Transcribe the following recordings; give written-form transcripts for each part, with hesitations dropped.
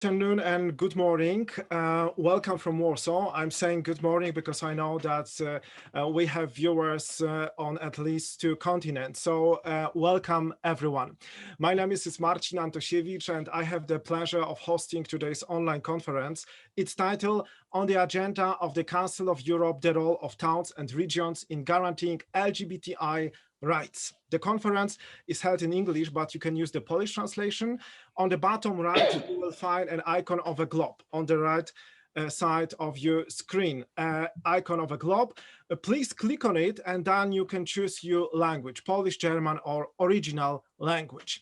afternoon and good morning. Welcome from Warsaw. I'm saying good morning because I know that we have viewers on at least 2 continents. So welcome everyone. My name is Marcin Antosiewicz and I have the pleasure of hosting today's online conference. Its title, On the Agenda of the Council of Europe, the Role of Towns and Regions in Guaranteeing LGBTI Rights. The conference is held in English, but you can use the Polish translation. On the bottom right, you will find an icon of a globe. On the right side of your screen, icon of a globe. Please click on it and then you can choose your language, Polish, German, or original language.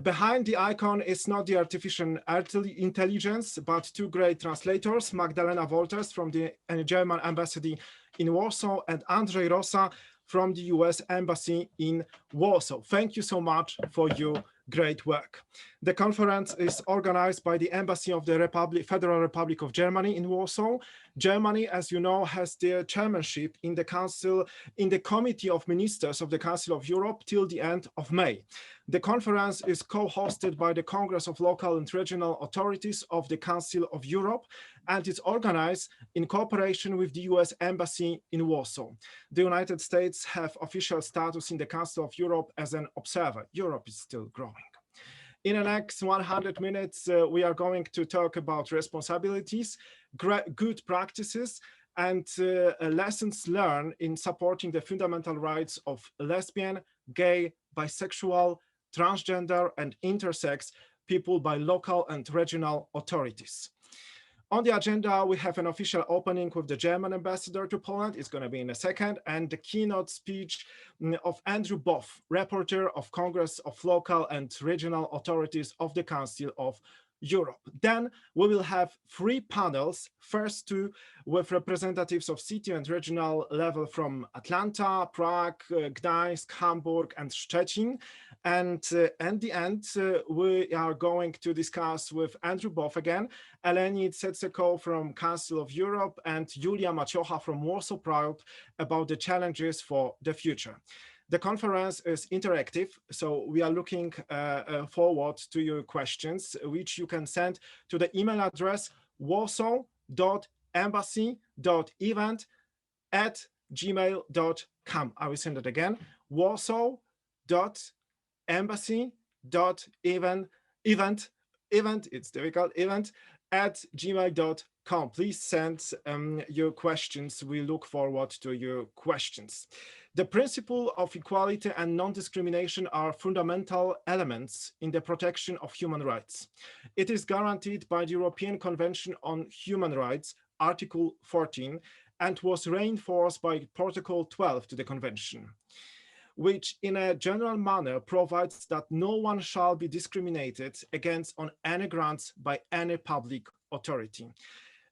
Behind the icon is not the artificial intelligence, but 2 great translators, Magdalena Wolters from the German embassy in Warsaw and Andrzej Rosa from the US Embassy in Warsaw. Thank you so much for your great work. The conference is organized by the Embassy of the Federal Republic of Germany in Warsaw. Germany, as you know, has the chairmanship in the Council, in the Committee of Ministers of the Council of Europe till the end of May. The conference is co-hosted by the Congress of Local and Regional Authorities of the Council of Europe, and it's organized in cooperation with the US Embassy in Warsaw. The United States have official status in the Council of Europe as an observer. Europe is still growing. In the next 100 minutes, we are going to talk about responsibilities, good practices, and lessons learned in supporting the fundamental rights of lesbian, gay, bisexual, transgender, and intersex people by local and regional authorities. On the agenda, we have an official opening with the German ambassador to Poland. It's going to be in a second, and the keynote speech of Andrew Boff, reporter of Congress of Local and Regional Authorities of the Council of Europe. Then we will have 3 panels, first 2 with representatives of city and regional level from Atlanta, Prague, Gdańsk, Hamburg, and Szczecin. And at the end, we are going to discuss with Andrew Boff again, Eleni Tsetseko from Council of Europe, and Julia Maciocha from Warsaw Proud about the challenges for the future. The conference is interactive, so we are looking forward to your questions, which you can send to the email address warsaw.embassy.event@gmail.com. I will send it again, warsaw.embassy.event@gmail.com. Please send your questions. We look forward to your questions. The principle of equality and non-discrimination are fundamental elements in the protection of human rights. It is guaranteed by the European Convention on Human Rights, Article 14, and was reinforced by Protocol 12 to the Convention, which in a general manner provides that no one shall be discriminated against on any grounds by any public authority.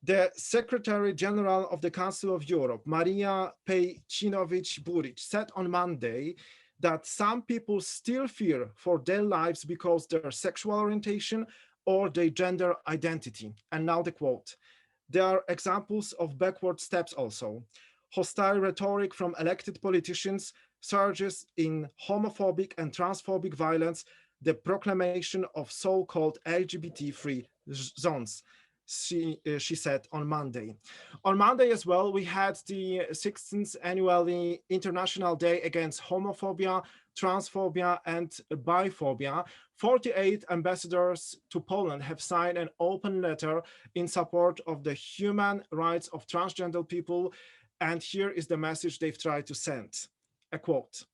The Secretary General of the Council of Europe, Maria Pejcinovic-Buric, said on Monday that some people still fear for their lives because their sexual orientation or their gender identity. And now the quote, "There are examples of backward steps also. Hostile rhetoric from elected politicians surges in homophobic and transphobic violence, the proclamation of so-called LGBT-free zones," she said on Monday. On Monday as well, we had the 16th annually International Day Against Homophobia, Transphobia, and Biphobia. 48 ambassadors to Poland have signed an open letter in support of the human rights of transgender people. And here is the message they've tried to send. A quote,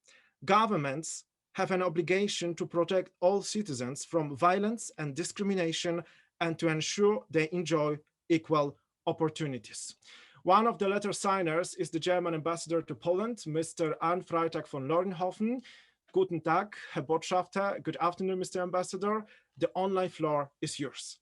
"Governments have an obligation to protect all citizens from violence and discrimination and to ensure they enjoy equal opportunities." One of the letter signers is the German ambassador to Poland, Mr. Arndt Freitag von Lorenhofen. Guten Tag, Herr Botschafter. Good afternoon, Mr. Ambassador. The online floor is yours.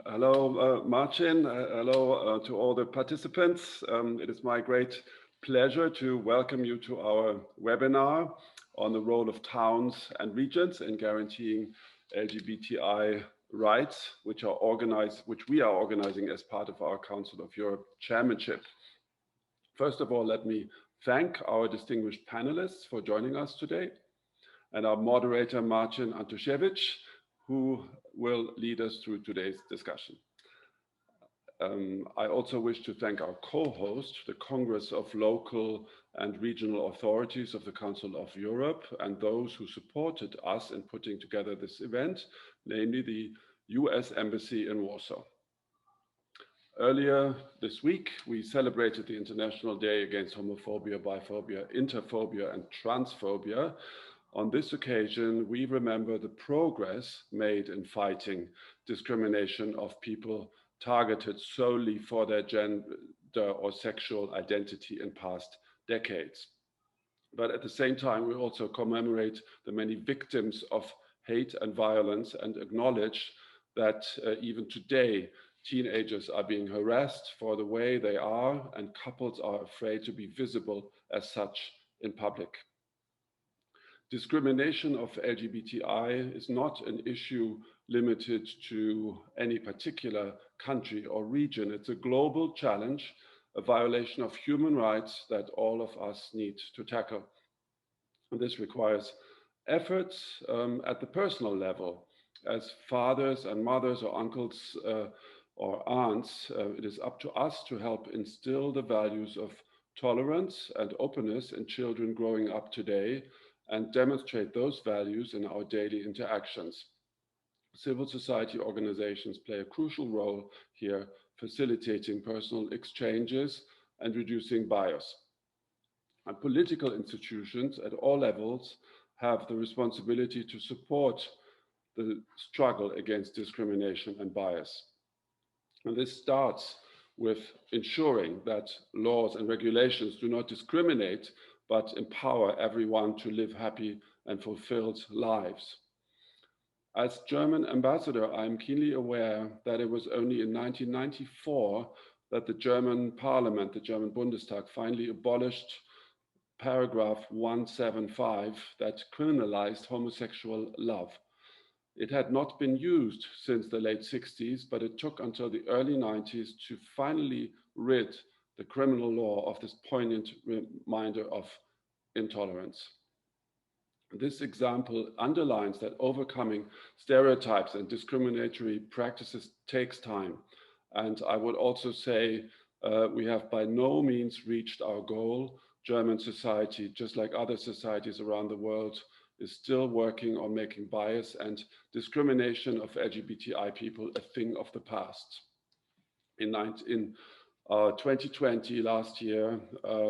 Hello, Marcin. Hello to all the participants. It is my great pleasure to welcome you to our webinar on the role of towns and regions in guaranteeing LGBTI rights, which we are organizing as part of our Council of Europe chairmanship. First of all, let me thank our distinguished panelists for joining us today. and our moderator, Marcin Antoshevich, who will lead us through today's discussion. I also wish to thank our co-host, the Congress of Local and Regional Authorities of the Council of Europe, and those who supported us in putting together this event, namely the US Embassy in Warsaw. Earlier this week, we celebrated the International Day Against Homophobia, Biphobia, Interphobia, and Transphobia. On this occasion, we remember the progress made in fighting discrimination of people targeted solely for their gender or sexual identity in past decades. But at the same time, we also commemorate the many victims of hate and violence and acknowledge that even today, teenagers are being harassed for the way they are, and couples are afraid to be visible as such in public. Discrimination of LGBTI is not an issue limited to any particular country or region. It's a global challenge, a violation of human rights that all of us need to tackle. And this requires efforts at the personal level. As fathers and mothers or uncles or aunts, it is up to us to help instill the values of tolerance and openness in children growing up today, and demonstrate those values in our daily interactions. Civil society organizations play a crucial role here, facilitating personal exchanges and reducing bias. And political institutions at all levels have the responsibility to support the struggle against discrimination and bias. And this starts with ensuring that laws and regulations do not discriminate, but empower everyone to live happy and fulfilled lives. As German ambassador, I am keenly aware that it was only in 1994 that the German parliament, the German Bundestag, finally abolished paragraph 175 that criminalized homosexual love. It had not been used since the late 60s, but it took until the early 90s to finally rid the criminal law of this poignant reminder of intolerance. This example underlines that overcoming stereotypes and discriminatory practices takes time. And I would also say we have by no means reached our goal. German society, just like other societies around the world, is still working on making bias and discrimination of LGBTI people a thing of the past. In 2020, last year,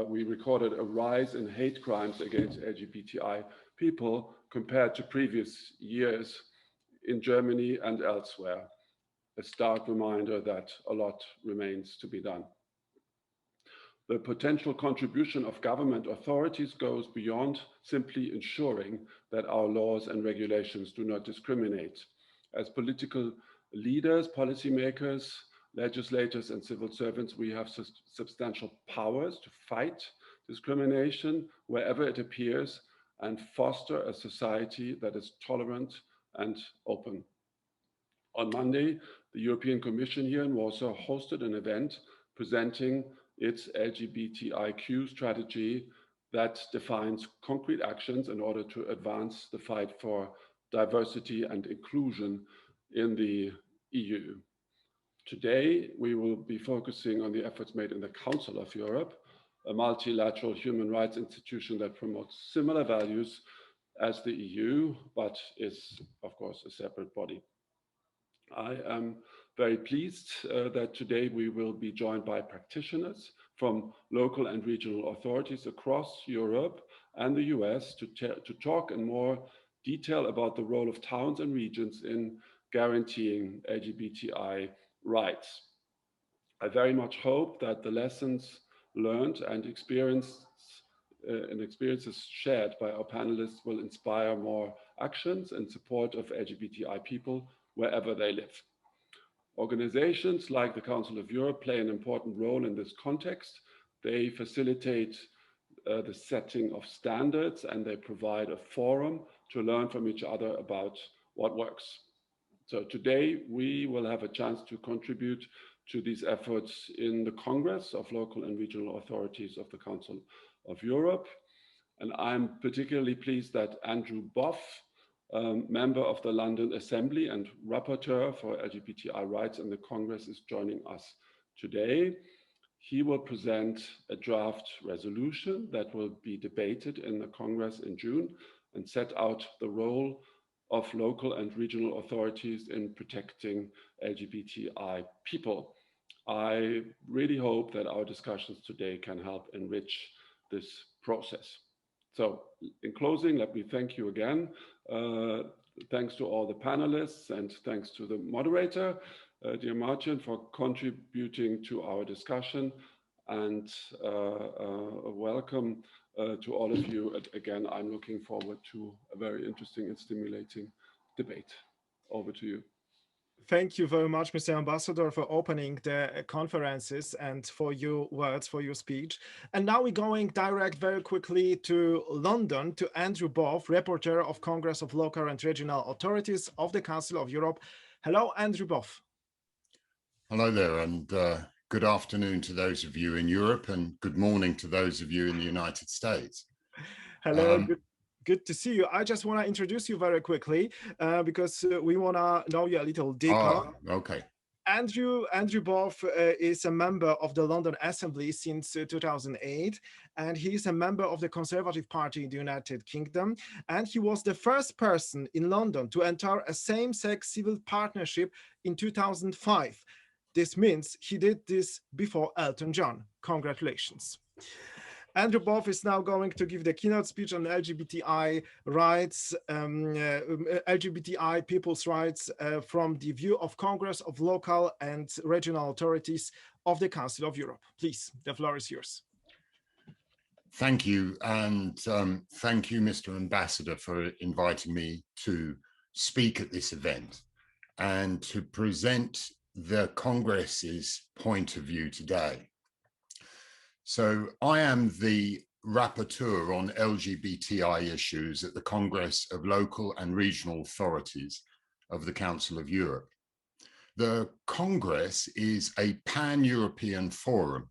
we recorded a rise in hate crimes against LGBTI people compared to previous years in Germany and elsewhere. A stark reminder that a lot remains to be done. The potential contribution of government authorities goes beyond simply ensuring that our laws and regulations do not discriminate. As political leaders, policymakers, legislators, and civil servants, we have substantial powers to fight discrimination wherever it appears and foster a society that is tolerant and open. On Monday, the European Commission here in Warsaw hosted an event presenting its LGBTIQ strategy that defines concrete actions in order to advance the fight for diversity and inclusion in the EU. Today, we will be focusing on the efforts made in the Council of Europe, a multilateral human rights institution that promotes similar values as the EU, but is, of course, a separate body. I am very pleased that today we will be joined by practitioners from local and regional authorities across Europe and the US to talk in more detail about the role of towns and regions in guaranteeing LGBTI rights. I very much hope that the lessons learned and experiences shared by our panelists will inspire more actions in support of LGBTI people wherever they live. Organizations like the Council of Europe play an important role in this context. They facilitate the setting of standards, and they provide a forum to learn from each other about what works. So today we will have a chance to contribute to these efforts in the Congress of Local and Regional Authorities of the Council of Europe. And I'm particularly pleased that Andrew Boff, member of the London Assembly and rapporteur for LGBTI rights in the Congress, is joining us today. He will present a draft resolution that will be debated in the Congress in June and set out the role of local and regional authorities in protecting LGBTI people. I really hope that our discussions today can help enrich this process. So in closing, let me thank you again. Thanks to all the panelists and thanks to the moderator, dear Martin, for contributing to our discussion, and welcome to all of you. Again, I'm looking forward to a very interesting and stimulating debate. Over to you. Thank you very much, Mr. Ambassador, for opening the conferences and for your words, for your speech. And now we're going direct very quickly to London, to Andrew Boff, Rapporteur of Congress of Local and Regional Authorities of the Council of Europe. Hello, Andrew Boff. Hello there, and good afternoon to those of you in Europe, and good morning to those of you in the United States. Hello. Good to see you. I just want to introduce you very quickly because we want to know you a little deeper. Oh, okay. Andrew Boff is a member of the London Assembly since 2008, and he is a member of the Conservative Party in the United Kingdom. And he was the first person in London to enter a same-sex civil partnership in 2005. This means he did this before Elton John. Congratulations. Andrew Boff is now going to give the keynote speech on LGBTI rights, LGBTI people's rights from the view of Congress of Local and Regional Authorities of the Council of Europe. Please, the floor is yours. Thank you, and thank you, Mr. Ambassador, for inviting me to speak at this event and to present the Congress's point of view today. So I am the rapporteur on LGBTI issues at the Congress of Local and Regional Authorities of the Council of Europe. The Congress is a pan-European forum.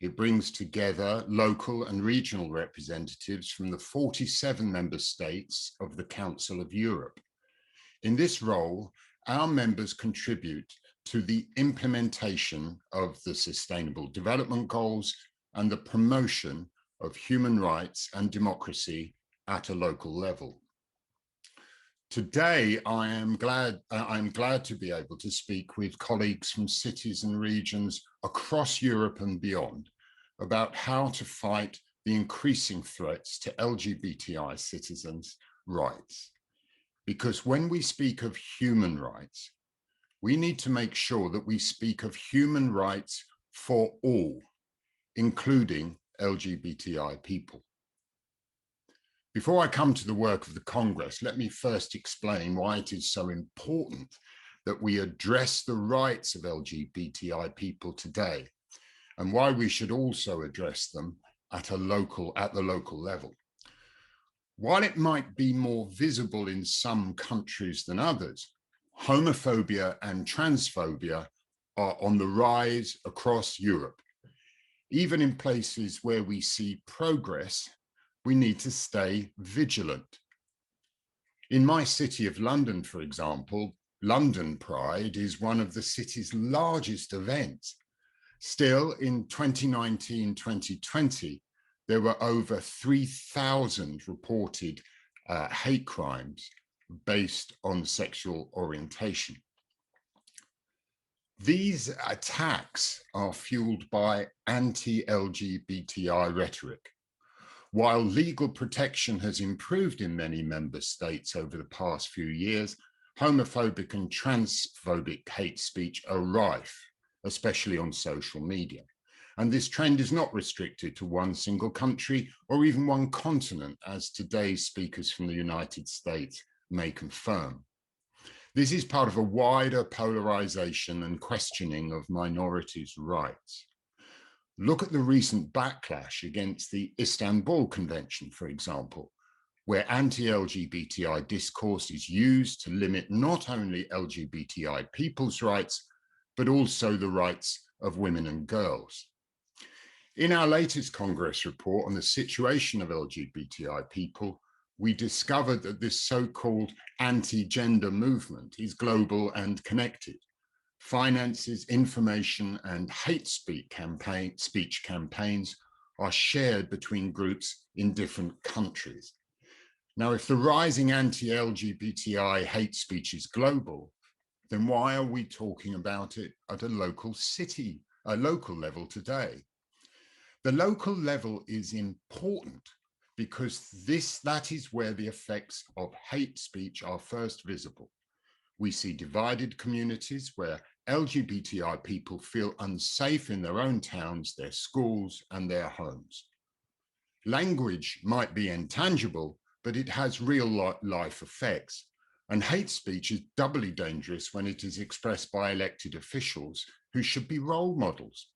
It brings together local and regional representatives from the 47 member states of the Council of Europe. In this role, our members contribute to the implementation of the Sustainable Development Goals and the promotion of human rights and democracy at a local level. Today, I'm glad to be able to speak with colleagues from cities and regions across Europe and beyond about how to fight the increasing threats to LGBTI citizens' rights. Because when we speak of human rights, we need to make sure that we speak of human rights for all, including LGBTI people. Before I come to the work of the Congress, let me first explain why it is so important that we address the rights of LGBTI people today, and why we should also address them at the local level. While it might be more visible in some countries than others, homophobia and transphobia are on the rise across Europe. Even in places where we see progress, we need to stay vigilant. In my city of London, for example, London Pride is one of the city's largest events. Still, in 2019-2020, there were over 3,000 reported hate crimes based on sexual orientation. These attacks are fueled by anti-LGBTI rhetoric. While legal protection has improved in many member states over the past few years, homophobic and transphobic hate speech are rife, especially on social media. And this trend is not restricted to one single country or even one continent, as today's speakers from the United States may confirm. This is part of a wider polarization and questioning of minorities' rights. Look at the recent backlash against the Istanbul Convention, for example, where anti-LGBTI discourse is used to limit not only LGBTI people's rights, but also the rights of women and girls. In our latest Congress report on the situation of LGBTI people, we discovered that this so-called anti-gender movement is global and connected, finances, information, and hate speech campaigns are shared between groups in different countries. Now, if the rising anti-LGBTI hate speech is global, then why are we talking about it at a local level today? The local level is important because that is where the effects of hate speech are first visible. We see divided communities where LGBTI people feel unsafe in their own towns, their schools, and their homes. Language might be intangible, but it has real life effects. And hate speech is doubly dangerous when it is expressed by elected officials who should be role models.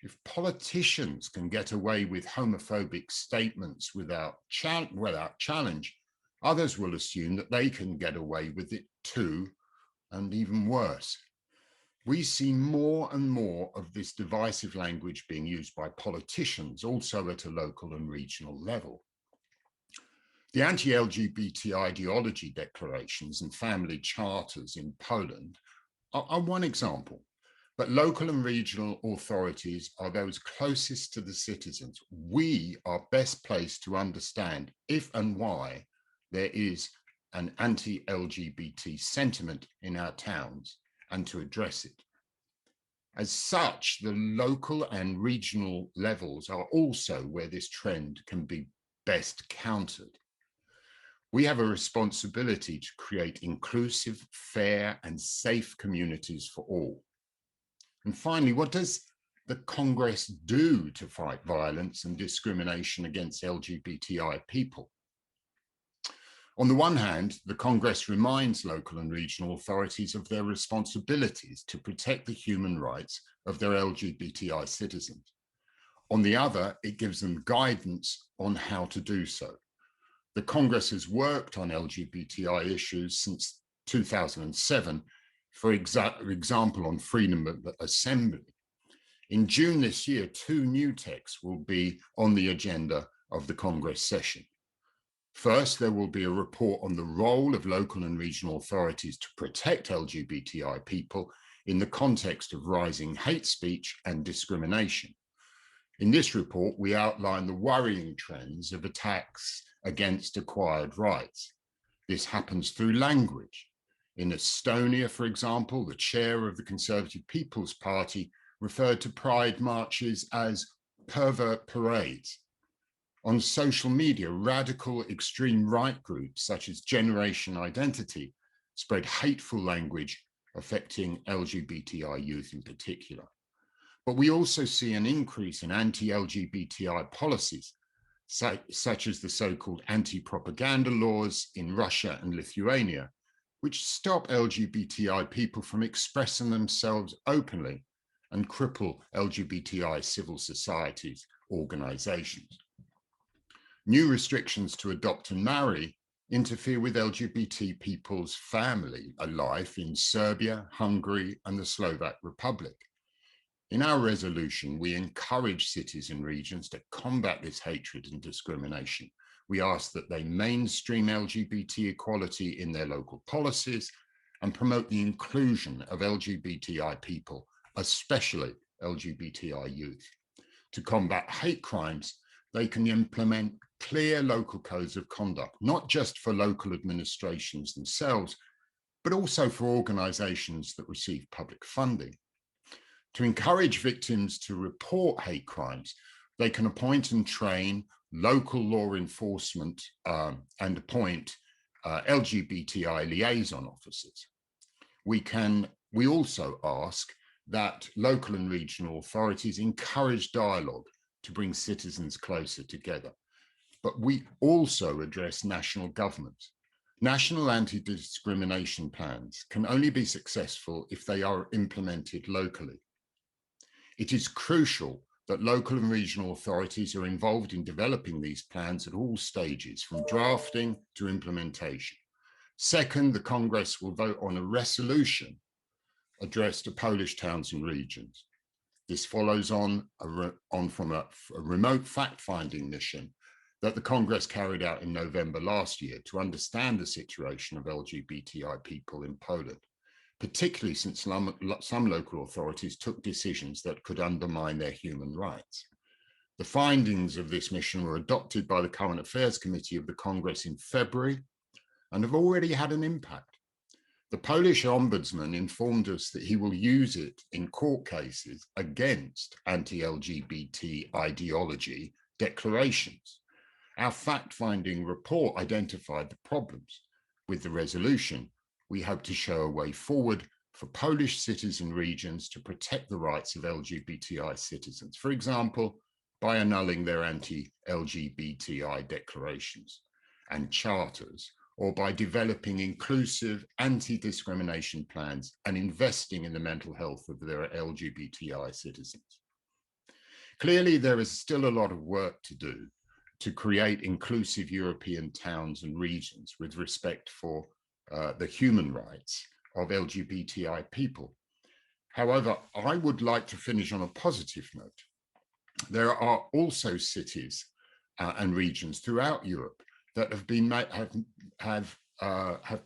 If politicians can get away with homophobic statements without challenge, others will assume that they can get away with it too, and even worse. We see more and more of this divisive language being used by politicians, also at a local and regional level. The anti-LGBT ideology declarations and family charters in Poland are one example, but local and regional authorities are those closest to the citizens. We are best placed to understand if and why there is an anti-LGBT sentiment in our towns and to address it. As such, the local and regional levels are also where this trend can be best countered. We have a responsibility to create inclusive, fair, and safe communities for all. And finally, what does the Congress do to fight violence and discrimination against LGBTI people? On the one hand, the Congress reminds local and regional authorities of their responsibilities to protect the human rights of their LGBTI citizens. On the other, it gives them guidance on how to do so. The Congress has worked on LGBTI issues since 2007, for example, on freedom of assembly. In June this year, 2 new texts will be on the agenda of the Congress session. First, there will be a report on the role of local and regional authorities to protect LGBTI people in the context of rising hate speech and discrimination. In this report, we outline the worrying trends of attacks against acquired rights. This happens through language. In Estonia, for example, the chair of the Conservative People's Party referred to pride marches as pervert parades. On social media, radical extreme right groups such as Generation Identity spread hateful language affecting LGBTI youth in particular. But we also see an increase in anti-LGBTI policies, such as the so-called anti-propaganda laws in Russia and Lithuania, which stop LGBTI people from expressing themselves openly and cripple LGBTI civil societies organizations. New restrictions to adopt and marry interfere with LGBT people's family life in Serbia, Hungary, and the Slovak Republic. In our resolution, we encourage cities and regions to combat this hatred and discrimination. We ask that they mainstream LGBT equality in their local policies and promote the inclusion of LGBTI people, especially LGBTI youth. To combat hate crimes, they can implement clear local codes of conduct, not just for local administrations themselves, but also for organizations that receive public funding. To encourage victims to report hate crimes, they can appoint and train local law enforcement and appoint LGBTI liaison officers. We also ask that local and regional authorities encourage dialogue to bring citizens closer together. But we also address national governments. National anti-discrimination plans can only be successful if they are implemented locally. It is crucial that local and regional authorities are involved in developing these plans at all stages, from drafting to implementation. Second, the Congress will vote on a resolution addressed to Polish towns and regions. This follows on from a remote fact-finding mission that the Congress carried out in November last year to understand the situation of LGBTI people in Poland, particularly since some local authorities took decisions that could undermine their human rights. The findings of this mission were adopted by the Current Affairs Committee of the Congress in February and have already had an impact. The Polish Ombudsman informed us that he will use it in court cases against anti-LGBT ideology declarations. Our fact-finding report identified the problems. With the resolution, we hope to show a way forward for Polish cities and regions to protect the rights of LGBTI citizens, for example, by annulling their anti-LGBTI declarations and charters, or by developing inclusive anti-discrimination plans and investing in the mental health of their LGBTI citizens. Clearly, there is still a lot of work to do to create inclusive European towns and regions with respect for the human rights of LGBTI people. However, I would like to finish on a positive note. There are also cities and regions throughout Europe that have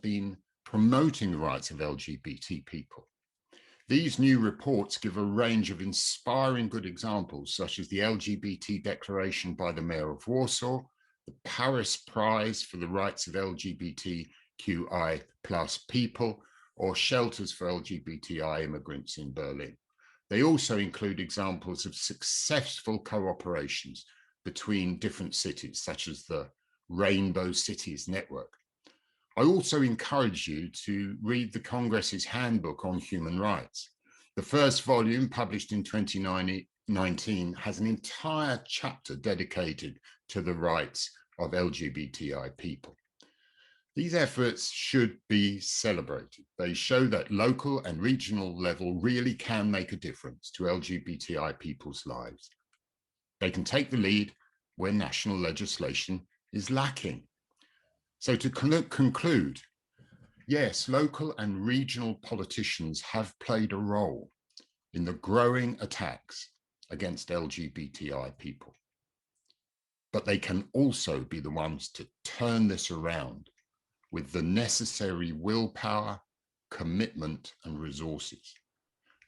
been promoting the rights of LGBT people. These new reports give a range of inspiring good examples, such as the LGBT declaration by the Mayor of Warsaw, the Paris Prize for the Rights of LGBTQI+ people, or shelters for LGBTI immigrants in Berlin. They also include examples of successful cooperations between different cities, such as the Rainbow Cities Network. I also encourage you to read the Congress's Handbook on Human Rights. The first volume, published in 2019, has an entire chapter dedicated to the rights of LGBTI people. These efforts should be celebrated. They show that local and regional level really can make a difference to LGBTI people's lives. They can take the lead where national legislation is lacking. So to conclude, yes, local and regional politicians have played a role in the growing attacks against LGBTI people, but they can also be the ones to turn this around with the necessary willpower, commitment, and resources.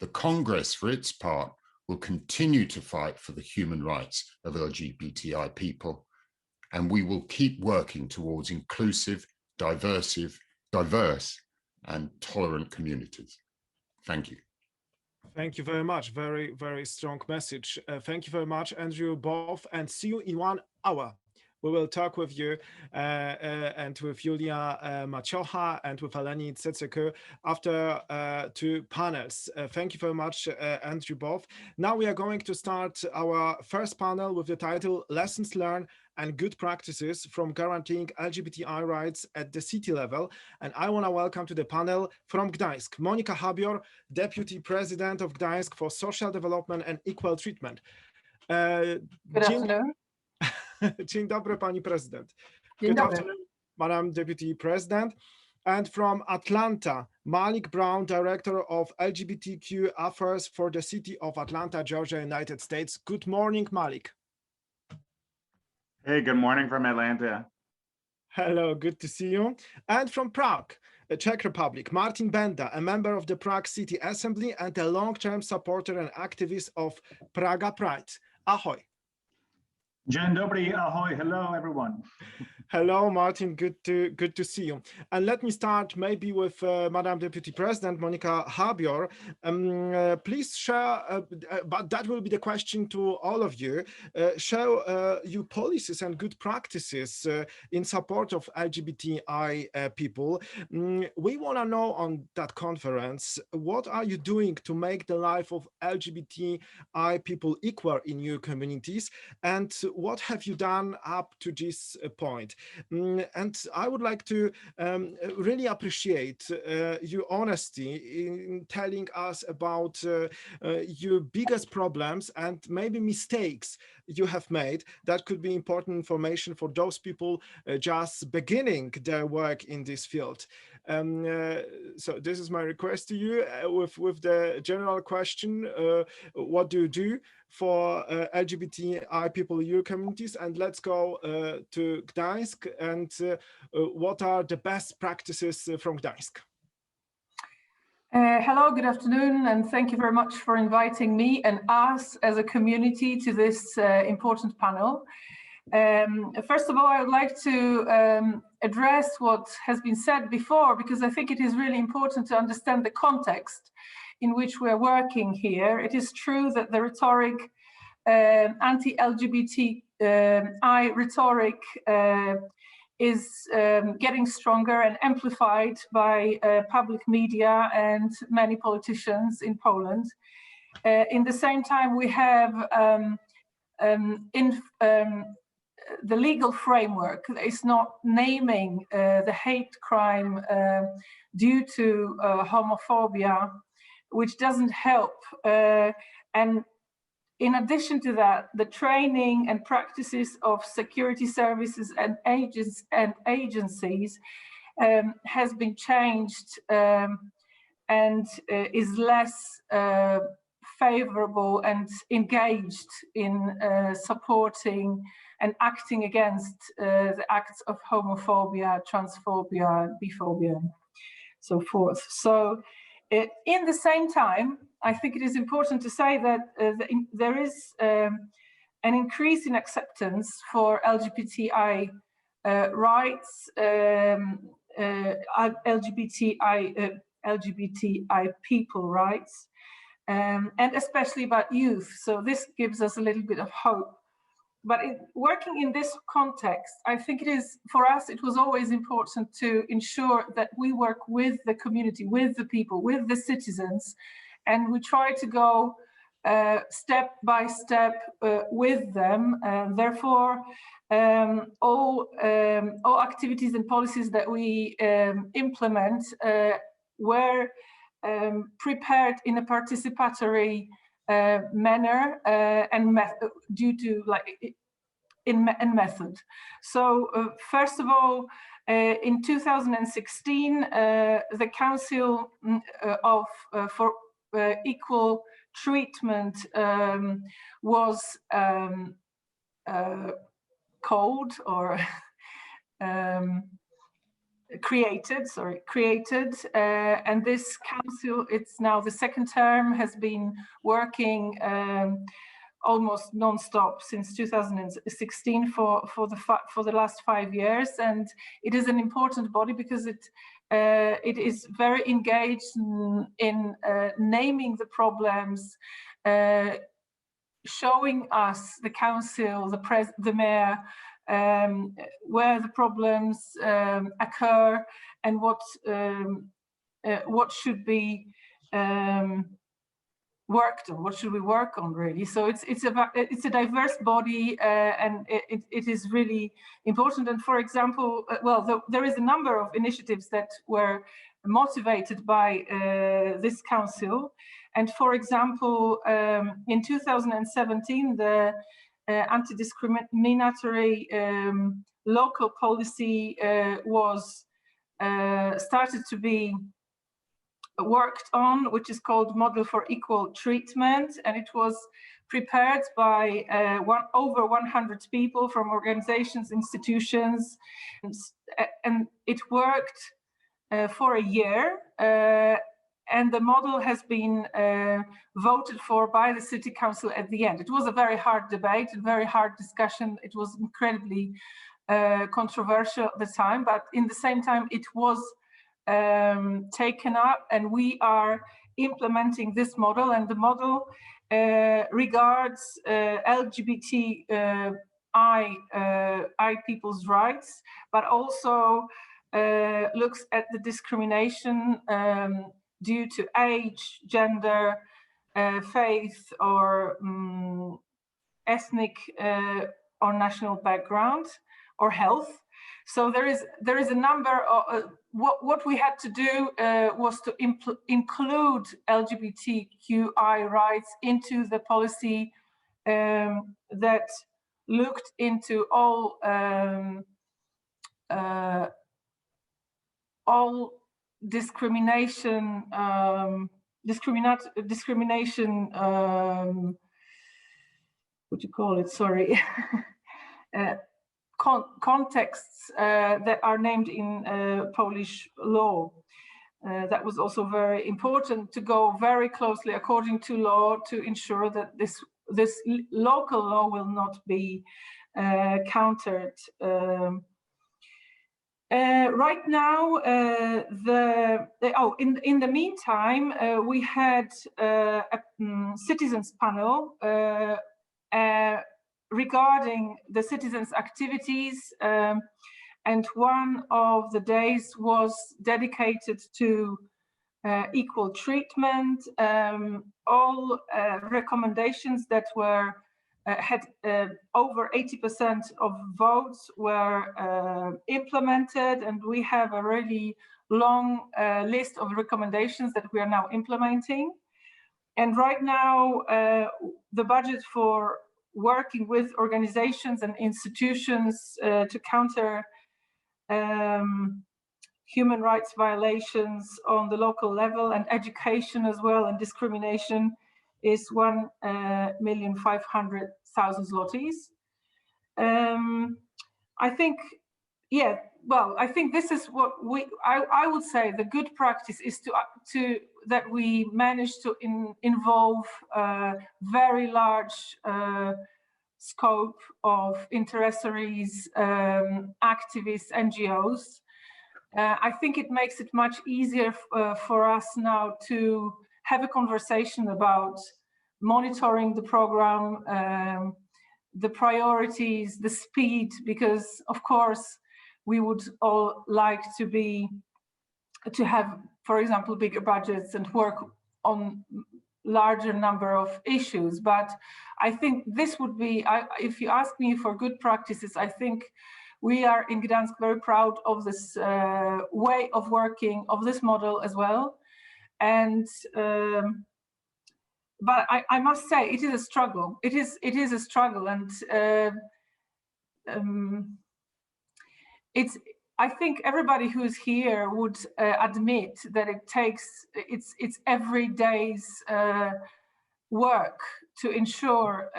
The Congress, for its part, will continue to fight for the human rights of LGBTI people, and we will keep working towards inclusive, diverse, and tolerant communities. Thank you. Thank you very much. Very, very strong message. Thank you very much, Andrew, both, and see you in 1 hour. We will talk with you and with Julia Maciocha and with Eleni Tsetseko after 2 panels. Thank you very much, Andrew, both. Now we are going to start our first panel with the title Lessons Learned and Good Practices from Guaranteeing LGBTI Rights at the City Level. And I want to welcome to the panel from Gdańsk, Monika Habior, Deputy President of Gdańsk for Social Development and Equal Treatment. Good afternoon. Dzień dobry, Pani President. Dzień Good dobry. afternoon, Madam Deputy President. And from Atlanta, Malik Brown, Director of LGBTQ Affairs for the City of Atlanta, Georgia, United States. Good morning, Malik. Hey, good morning from Atlanta. Hello, good to see you. And from Prague, Czech Republic, Martin Benda, a member of the Prague City Assembly and a long-term supporter and activist of Praga Pride. Ahoy. Dzień dobry, ahoy, hello everyone. Hello, Martin, good to see you. And let me start maybe with Madam Deputy President Monika Habior. Please share, but that will be the question to all of you, share your policies and good practices in support of LGBTI people. We want to know on that conference, what are you doing to make the life of LGBTI people equal in your communities, and what have you done up to this point? And I would like to really appreciate your honesty in telling us about your biggest problems and maybe mistakes you have made. That could be important information for those people just beginning their work in this field. So this is my request to you with the general question, what do you do for LGBTI people in your communities? And let's go to Gdańsk, and what are the best practices from Gdańsk? Hello, good afternoon, and thank you very much for inviting me and us as a community to this important panel. First of all, I would like to address what has been said before, because I think it is really important to understand the context in which we're working here. It is true that the rhetoric, anti-LGBTI rhetoric, is getting stronger and amplified by public media and many politicians in Poland. In the same time, we have the legal framework is not naming the hate crime due to homophobia, which doesn't help. And in addition to that, the training and practices of security services and agencies has been changed and is less favorable and engaged in supporting and acting against the acts of homophobia, transphobia, biphobia, and so forth. So in the same time, I think it is important to say that there is an increase in acceptance for LGBTI rights, LGBTI people rights, and especially about youth. So this gives us a little bit of hope. But working in this context, I think it is, for us, it was always important to ensure that we work with the community, with the people, with the citizens, and we try to go step by step with them. And therefore, all activities and policies that we implement were prepared in a participatory manner and due to in method. So first of all, in 2016, the Council for Equal Treatment was called or created, and this council, it's now the second term, has been working almost non-stop since 2016 for the last 5 years, and it is an important body because it is very engaged in naming the problems, showing us, the council, the mayor, where the problems occur and what should be worked on, what should we work on, really. So it's a diverse body, and it is really important. And for example, there is a number of initiatives that were motivated by this council. And for example, in 2017, the anti-discriminatory local policy was started to be worked on, which is called Model for Equal Treatment, and it was prepared by over 100 people from organizations, institutions, and it worked for a year. And the model has been voted for by the city council at the end. It was a very hard debate, a very hard discussion. It was incredibly controversial at the time, but in the same time, it was taken up, and we are implementing this model. And the model regards LGBTI people's rights, but also looks at the discrimination due to age, gender, faith, or ethnic or national background, or health. So there is a number of what we had to do was to include LGBTQI rights into the policy that looked into all discrimination, what do you call it? Sorry, contexts that are named in Polish law. That was also very important, to go very closely according to law to ensure that this local law will not be countered. Right now, in the meantime, we had a citizens panel regarding the citizens' activities, and one of the days was dedicated to equal treatment. All recommendations that were had over 80% of votes were implemented, and we have a really long list of recommendations that we are now implementing. And right now, the budget for working with organizations and institutions to counter human rights violations on the local level, and education as well, and discrimination, is 1,500,000 zlotys. I think, yeah, well, I think this is what I would say the good practice is that we manage to involve very large scope of interessaries, activists, NGOs. I think it makes it much easier for us now to have a conversation about monitoring the program, the priorities, the speed, because of course we would all like to have, for example, bigger budgets and work on larger number of issues. But I think this would be, if you ask me for good practices, I think we are in Gdansk very proud of this way of working, of this model as well. And but I must say it is a struggle. It is a struggle, and I think everybody who's here would admit that it takes it's every day's work to ensure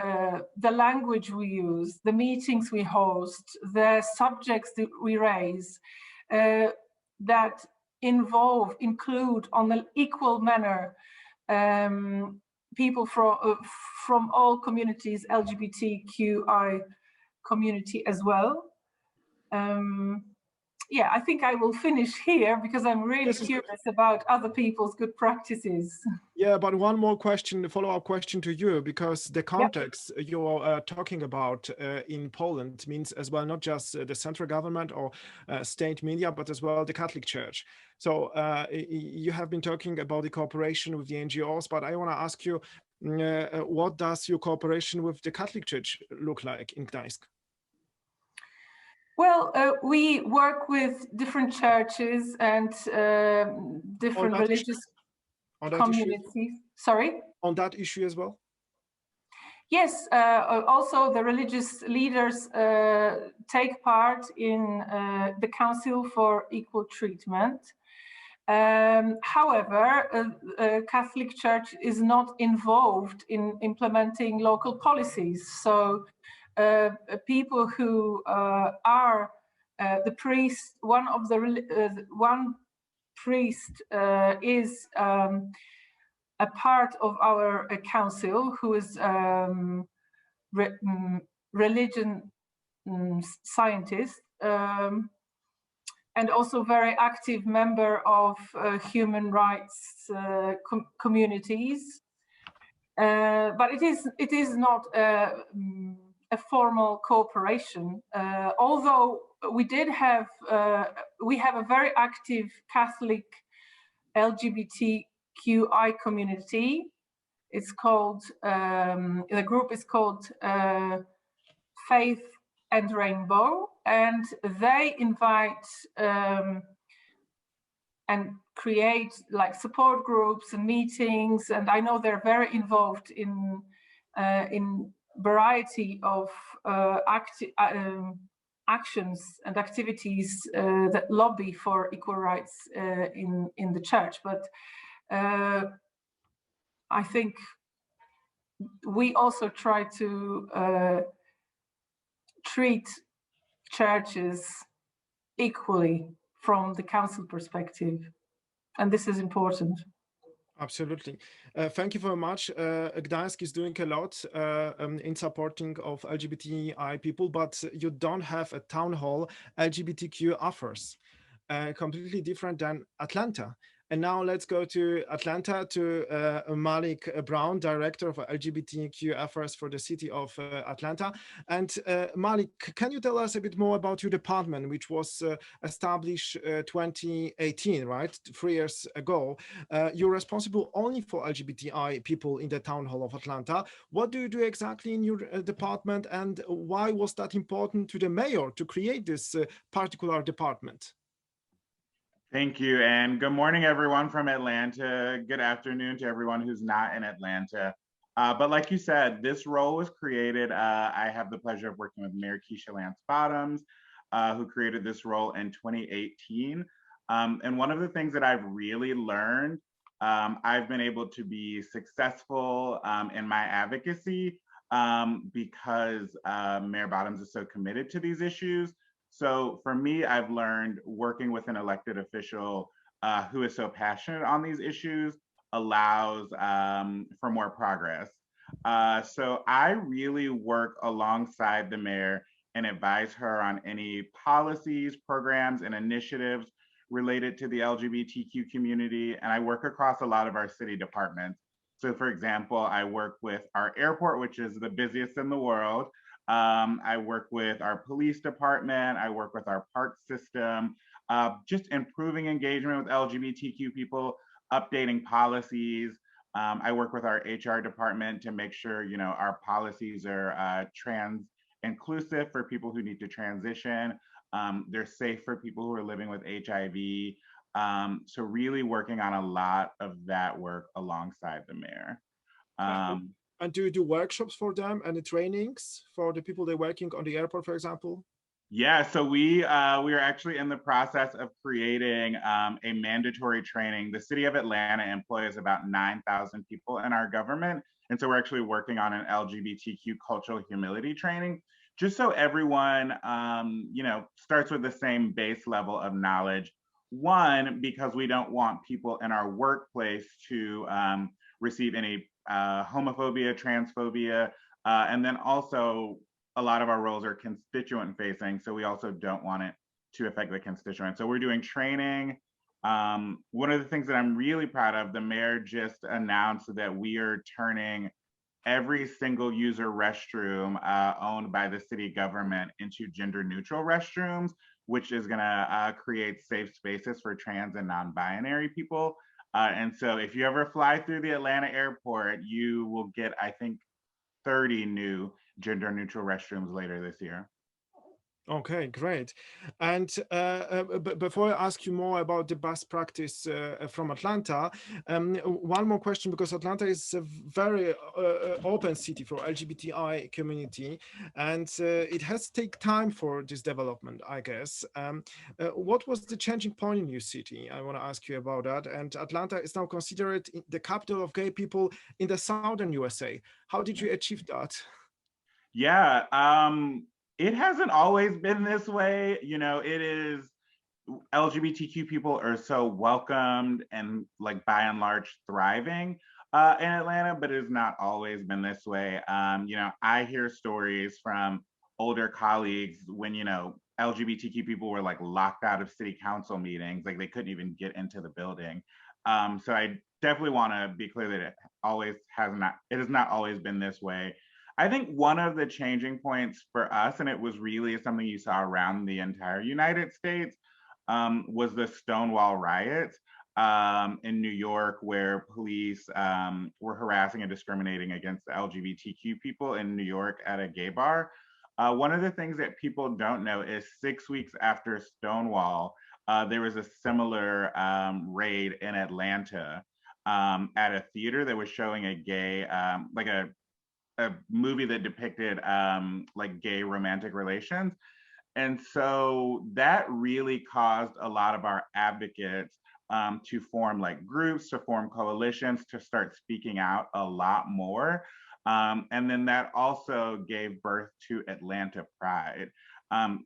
the language we use, the meetings we host, the subjects that we raise, that include on an equal manner people from all communities, LGBTQI community as well. Yeah, I think I will finish here because I'm really curious about other people's good practices. Yeah, but one more question, a follow-up question to you, because the context you're talking about in Poland means as well not just the central government or state media, but as well the Catholic Church. So you have been talking about the cooperation with the NGOs, but I want to ask you, what does your cooperation with the Catholic Church look like in Gdańsk? Well, we work with different churches and different religious communities. Sorry? On that issue as well? Yes, also the religious leaders take part in the Council for Equal Treatment. However, Catholic Church is not involved in implementing local policies. So people who are the priest, one priest is a part of our council, who is religion scientist, and also very active member of human rights communities. But it is not a formal cooperation, although we have a very active Catholic LGBTQI community. It's called, the group is called Faith and Rainbow, and they invite and create like support groups and meetings, and I know they're very involved in variety of actions and activities that lobby for equal rights in the church. But I think we also try to treat churches equally from the council perspective, and this is important. Absolutely. Thank you very much. Gdańsk is doing a lot in supporting of LGBTI people, but you don't have a town hall LGBTQ offers, completely different than Atlanta. And now let's go to Atlanta to Malik Brown, Director of LGBTQ Affairs for the city of Atlanta. And Malik, can you tell us a bit more about your department, which was established 2018, right? 3 years ago. You're responsible only for LGBTI people in the town hall of Atlanta. What do you do exactly in your department, and why was that important to the mayor to create this particular department? Thank you, and good morning, everyone from Atlanta. Good afternoon to everyone who's not in Atlanta. But like you said, this role was created. I have the pleasure of working with Mayor Keisha Lance Bottoms, who created this role in 2018. And one of the things that I've really learned, I've been able to be successful in my advocacy because Mayor Bottoms is so committed to these issues. So for me, I've learned working with an elected official who is so passionate on these issues allows for more progress. So I really work alongside the mayor and advise her on any policies, programs, and initiatives related to the LGBTQ community. And I work across a lot of our city departments. So for example, I work with our airport, which is the busiest in the world. I work with our police department. I work with our park system, just improving engagement with LGBTQ people, updating policies. I work with our HR department to make sure, you know, our policies are trans inclusive for people who need to transition. They're safe for people who are living with HIV. So really working on a lot of that work alongside the mayor. And do you do workshops for them and the trainings for the people they're working on the airport, for example? Yeah, so we are actually in the process of creating a mandatory training. The city of Atlanta employs about 9,000 people in our government. And so we're actually working on an LGBTQ cultural humility training, just so everyone, you know, starts with the same base level of knowledge. One, because we don't want people in our workplace to receive any homophobia, transphobia, and then also a lot of our roles are constituent facing, so we also don't want it to affect the constituent. So we're doing training. One of the things that I'm really proud of, the mayor just announced that we are turning every single user restroom owned by the city government into gender neutral restrooms, which is gonna create safe spaces for trans and non-binary people. And so if you ever fly through the Atlanta airport, you will get, I think, 30 new gender neutral restrooms later this year. Okay, great. And before I ask you more about the best practice from Atlanta, one more question, because Atlanta is a very open city for LGBTI community, and it has to take time for this development, I guess. What was the changing point in your city? I want to ask you about that. And Atlanta is now considered the capital of gay people in the southern USA. How did you achieve that? Yeah, it hasn't always been this way. You know, it is, LGBTQ people are so welcomed and, like, by and large thriving in Atlanta, but it has not always been this way. You know, I hear stories from older colleagues when, you know, LGBTQ people were like locked out of city council meetings, like they couldn't even get into the building. So I definitely want to be clear that it has not always been this way. I think one of the changing points for us, and it was really something you saw around the entire United States, was the Stonewall riots in New York, where police were harassing and discriminating against LGBTQ people in New York at a gay bar. One of the things that people don't know is 6 weeks after Stonewall, there was a similar raid in Atlanta at a theater that was showing a gay, like a movie that depicted like gay romantic relations. And so that really caused a lot of our advocates to form like groups, to form coalitions, to start speaking out a lot more. And then that also gave birth to Atlanta Pride.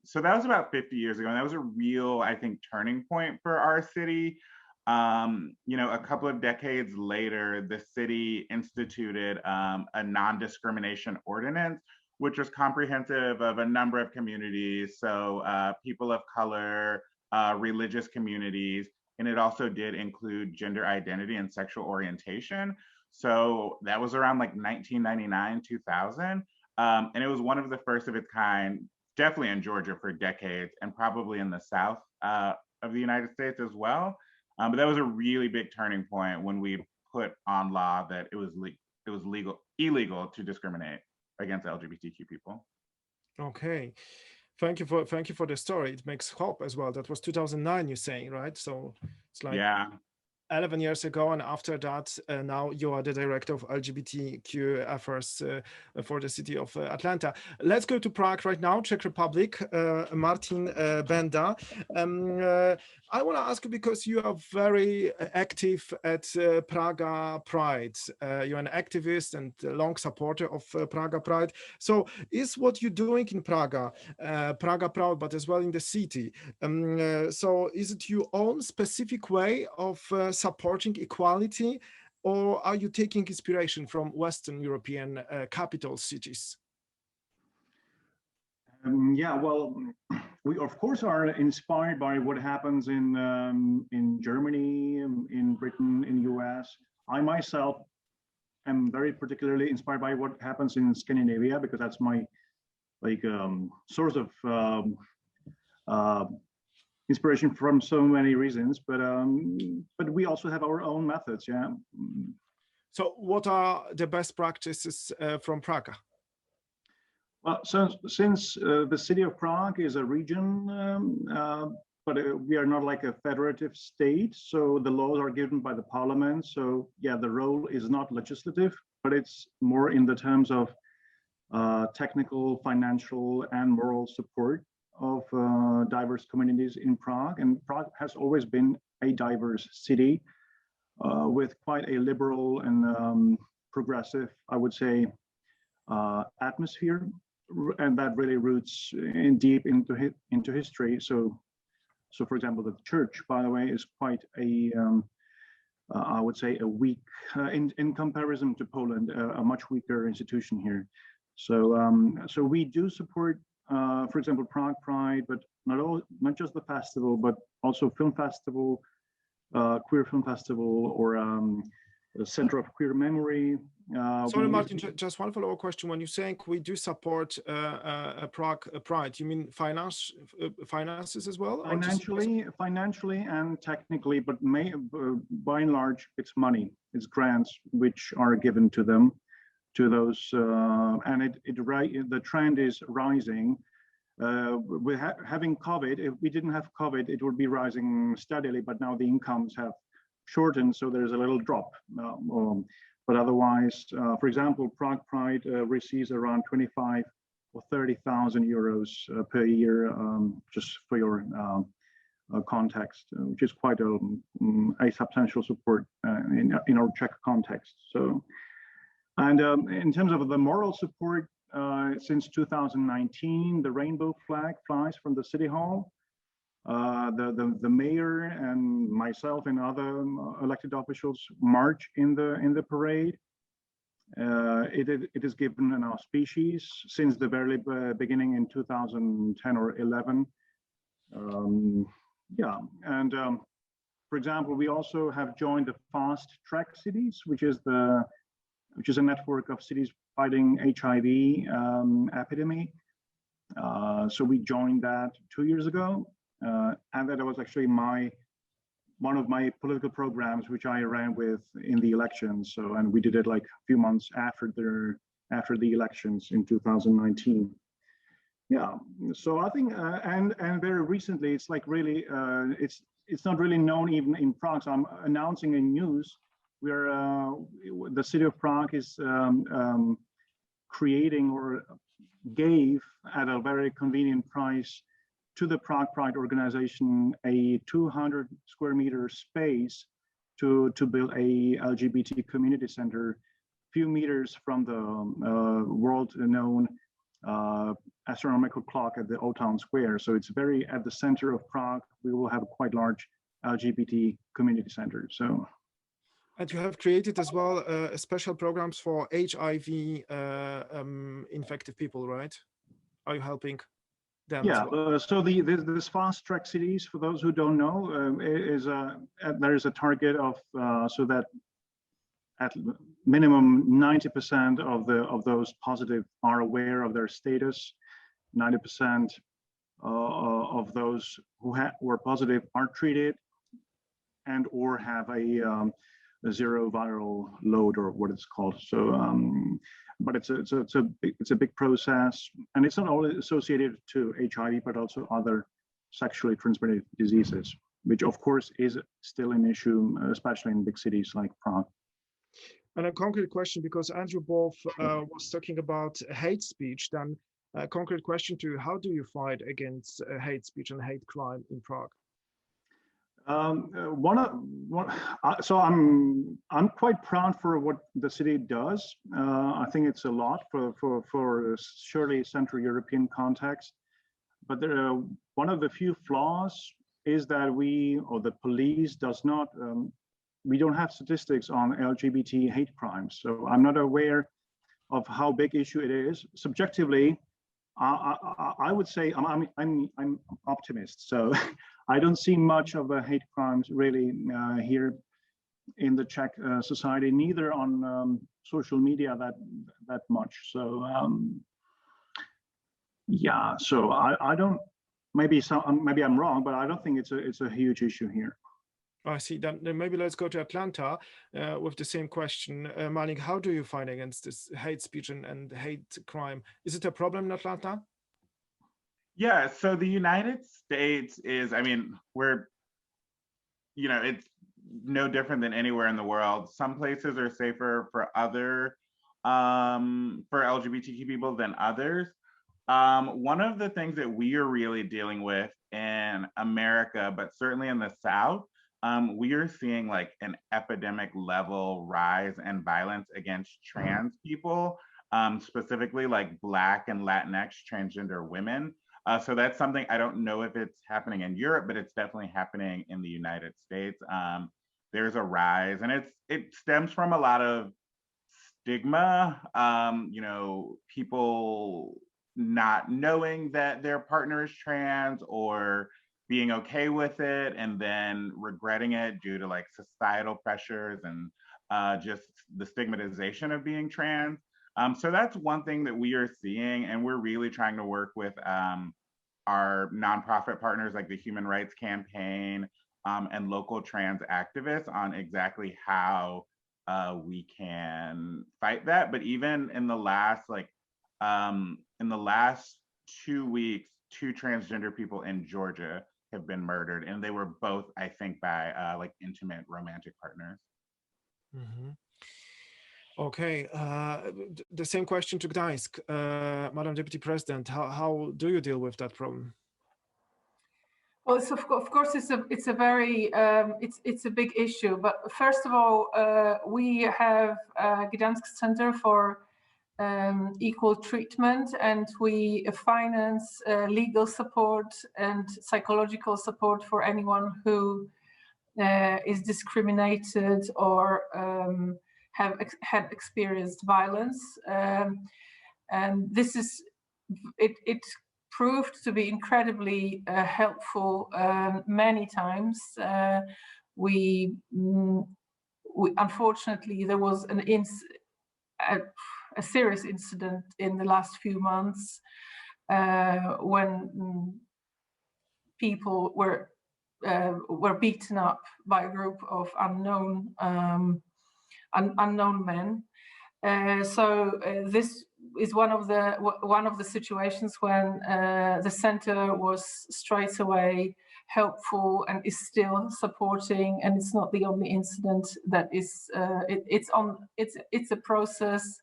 So that was about 50 years ago, and that was a real, I think, turning point for our city. A couple of decades later, the city instituted a non-discrimination ordinance, which was comprehensive of a number of communities. So people of color, religious communities, and it also did include gender identity and sexual orientation. So that was around like 1999, 2000. And it was one of the first of its kind, definitely in Georgia for decades, and probably in the South of the United States as well. But that was a really big turning point when we put on law that it was illegal to discriminate against LGBTQ people. Okay, thank you for the story. It makes hope as well. That was 2009, you're saying, right? So it's like 11 years ago, and after that, now you are the director of LGBTQ affairs for the city of Atlanta. Let's go to Prague right now, Czech Republic. Martin Benda. I want to ask you, because you are very active at Praga Pride. You're an activist and a long supporter of Praga Pride. So is what you're doing in Praga, Praga Proud, but as well in the city, so is it your own specific way of supporting equality, or are you taking inspiration from Western European capital cities? Well, we of course are inspired by what happens in Germany, in Britain, in US. I myself am very particularly inspired by what happens in Scandinavia, because that's my source of inspiration from so many reasons. But we also have our own methods. Yeah. So what are the best practices from Prague? Well, so since the city of Prague is a region, but we are not like a federative state, so the laws are given by the parliament. So yeah, the role is not legislative, but it's more in the terms of technical, financial, and moral support of diverse communities in Prague. And Prague has always been a diverse city with quite a liberal and progressive, I would say, atmosphere. And that really roots in deep into history. So for example, the church, by the way, is quite a I would say a weak, in comparison to Poland, a much weaker institution here. So we do support, for example, Prague Pride, but not just the festival, but also film festival, queer film festival, or the Center of Queer Memory. Sorry, Martin, just one follow-up question. When you're saying we do support Prague Pride, you mean finances as well? Financially and technically, but by and large, it's money, it's grants which are given to them, to those, and the trend is rising. With having COVID, if we didn't have COVID, it would be rising steadily, but now the incomes have shortened, so there's a little drop. But otherwise, for example, Prague Pride receives around 25 or 30,000 euros per year, just for your context, which is quite a substantial support in our Czech context. So, and in terms of the moral support, since 2019, the rainbow flag flies from the city hall. The mayor and myself and other elected officials march in the parade. It is given an auspicious since the very beginning in 2010 or 11. Yeah, and for example, we also have joined the Fast Track Cities, which is a network of cities fighting HIV epidemic. So we joined that 2 years ago. And that was actually one of my political programs, which I ran with in the elections. So, and we did it like a few months after the elections in 2019. Yeah. So I think, and very recently, it's like really, it's not really known even in Prague. So I'm announcing in news where the city of Prague is creating or gave at a very convenient price to the Prague Pride organization a 200 square meter space to build a LGBT community center, few meters from the world-known astronomical clock at the Old Town Square. So it's very at the center of Prague. We will have a quite large LGBT community center. So. And you have created as well special programs for HIV infected people, right? Are you helping them? Yeah, as well? So this fast track cities, for those who don't know, there is a target of so that at minimum 90% of those positive are aware of their status. 90% of those who were positive are treated and or have a zero viral load, or what it's called. So, but it's a big process, and it's not only associated to HIV, but also other sexually transmitted diseases, which of course is still an issue, especially in big cities like Prague. And a concrete question, because Andrew Wolf was talking about hate speech, then a concrete question to you: how do you fight against hate speech and hate crime in Prague? So I'm quite proud for what the city does. I think it's a lot for surely Central European context. But one of the few flaws is that we, or the police, does not. We don't have statistics on LGBT hate crimes. So I'm not aware of how big issue it is. Subjectively, I would say I'm optimist. So I don't see much of the hate crimes really here in the Czech society, neither on social media that much. So yeah, so I don't. Maybe I'm wrong, but I don't think it's a huge issue here. I see. Then maybe let's go to Atlanta with the same question. Malik, how do you fight against this hate speech and hate crime? Is it a problem in Atlanta? Yeah, so the United States is, I mean, it's no different than anywhere in the world. Some places are safer for for LGBTQ people than others. One of the things that we are really dealing with in America, but certainly in the South, we are seeing like an epidemic level rise in violence against trans people, specifically like Black and Latinx transgender women. So that's something, I don't know if it's happening in Europe, but it's definitely happening in the United States. There's a rise, and it stems from a lot of stigma, people not knowing that their partner is trans or being okay with it and then regretting it due to like societal pressures and just the stigmatization of being trans. So that's one thing that we are seeing, and we're really trying to work with our nonprofit partners like the Human Rights Campaign and local trans activists on exactly how we can fight that. But even in the last 2 weeks, 2 transgender people in Georgia have been murdered, and they were both, I think, by like intimate romantic partners. Mm-hmm. Okay, the same question to Gdańsk, Madam Deputy President. How do you deal with that problem? Well, of course, it's a very it's a big issue. But first of all, we have Gdańsk Center for Equal Treatment, and we finance legal support and psychological support for anyone who is discriminated or had experienced violence, and this is it proved to be incredibly helpful many times. We unfortunately, there was a serious incident in the last few months when people were beaten up by a group of unknown men. So this is one of the situations when the center was straight away helpful and is still supporting, and it's not the only incident that is it's a process.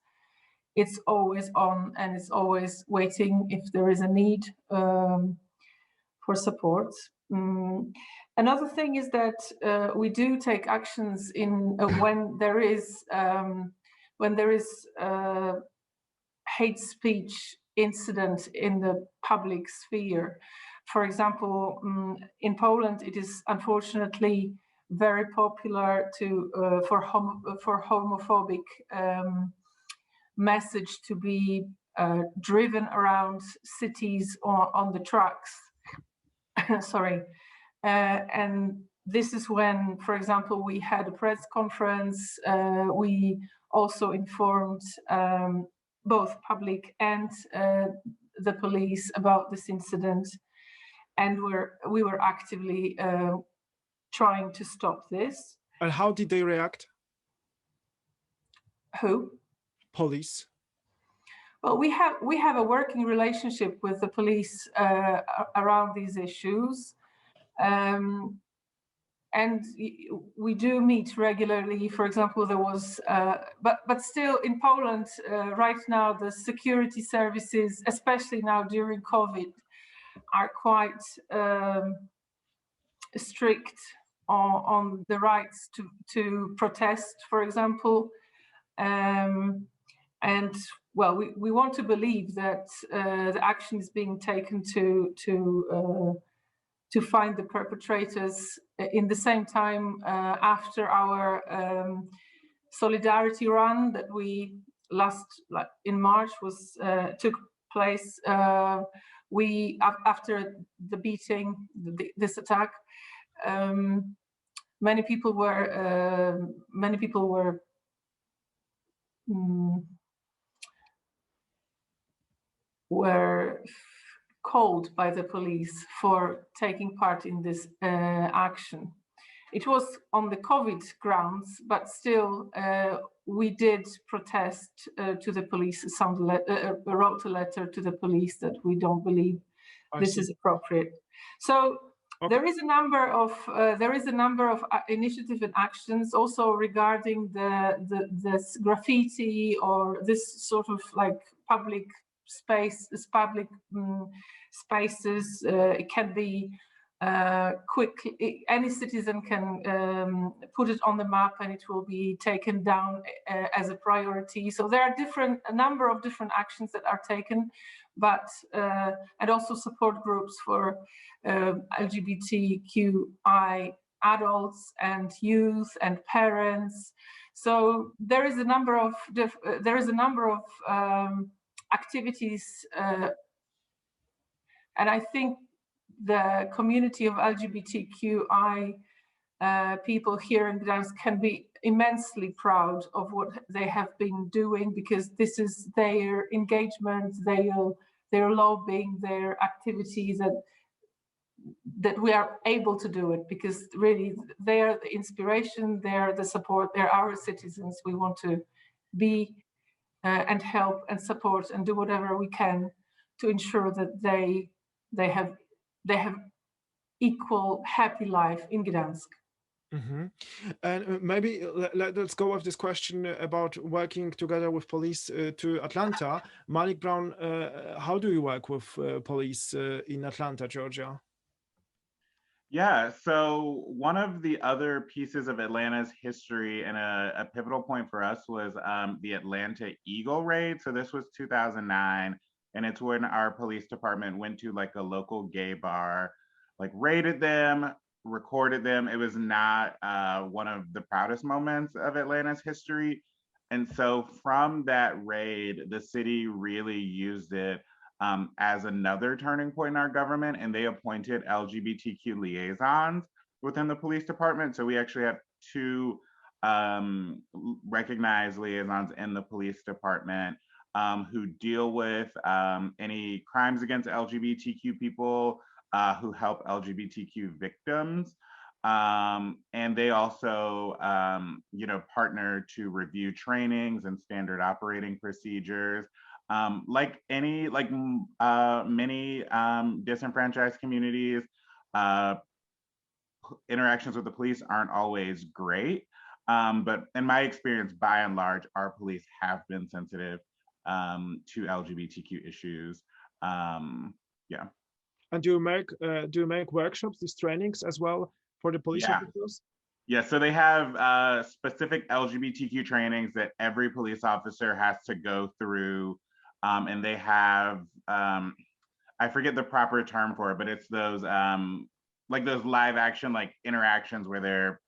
It's always on, and it's always waiting if there is a need for support. Another thing is that we do take actions in when there is hate speech incident in the public sphere. For example, in Poland, it is unfortunately very popular for homophobic message to be driven around cities on the trucks. Sorry. And this is when, for example, we had a press conference. We also informed both public and the police about this incident, and we were actively trying to stop this. And how did they react? Who? Police. Well, we have a working relationship with the police around these issues, and we do meet regularly. For example, there was, but still in Poland right now, the security services, especially now during COVID, are quite strict on the rights to protest, for example. And well, we want to believe that the action is being taken to find the perpetrators. In the same time, after our solidarity run that we in March took place, we after the beating, this attack, many people were called by the police for taking part in this action. It was on the COVID grounds, but still we did protest to the police. Wrote a letter to the police that we don't believe this is appropriate. So okay. There is a number of initiatives and actions also regarding this graffiti or this sort of like public spaces. It can be any citizen can put it on the map and it will be taken down as a priority. So there are a number of different actions that are taken, but and also support groups for LGBTQI adults and youth and parents. So there is a number of activities, and I think the community of LGBTQI people here in Gdańsk can be immensely proud of what they have been doing, because this is their engagement, their lobbying, their activities that we are able to do it, because really they are the inspiration, they are the support, they're our citizens. We want to be and help and support and do whatever we can to ensure that they have equal happy life in Gdańsk. Mm-hmm. And maybe let's go with this question about working together with police to Atlanta. Malik Brown, how do you work with police in Atlanta, Georgia? Yeah, so one of the other pieces of Atlanta's history and a pivotal point for us was the Atlanta Eagle raid. So this was 2009, and it's when our police department went to like a local gay bar, like raided them, recorded them. It was not one of the proudest moments of Atlanta's history. And so from that raid, the city really used it as another turning point in our government, and they appointed LGBTQ liaisons within the police department. So we actually have two recognized liaisons in the police department who deal with any crimes against LGBTQ people, who help LGBTQ victims. And they also, partner to review trainings and standard operating procedures. Like many disenfranchised communities, interactions with the police aren't always great. But in my experience, by and large, our police have been sensitive to LGBTQ issues. Yeah. And do you make workshops, these trainings as well for the police officers? Yeah, so they have specific LGBTQ trainings that every police officer has to go through. And they have, I forget the proper term for it, but it's those like those live action like interactions where they're,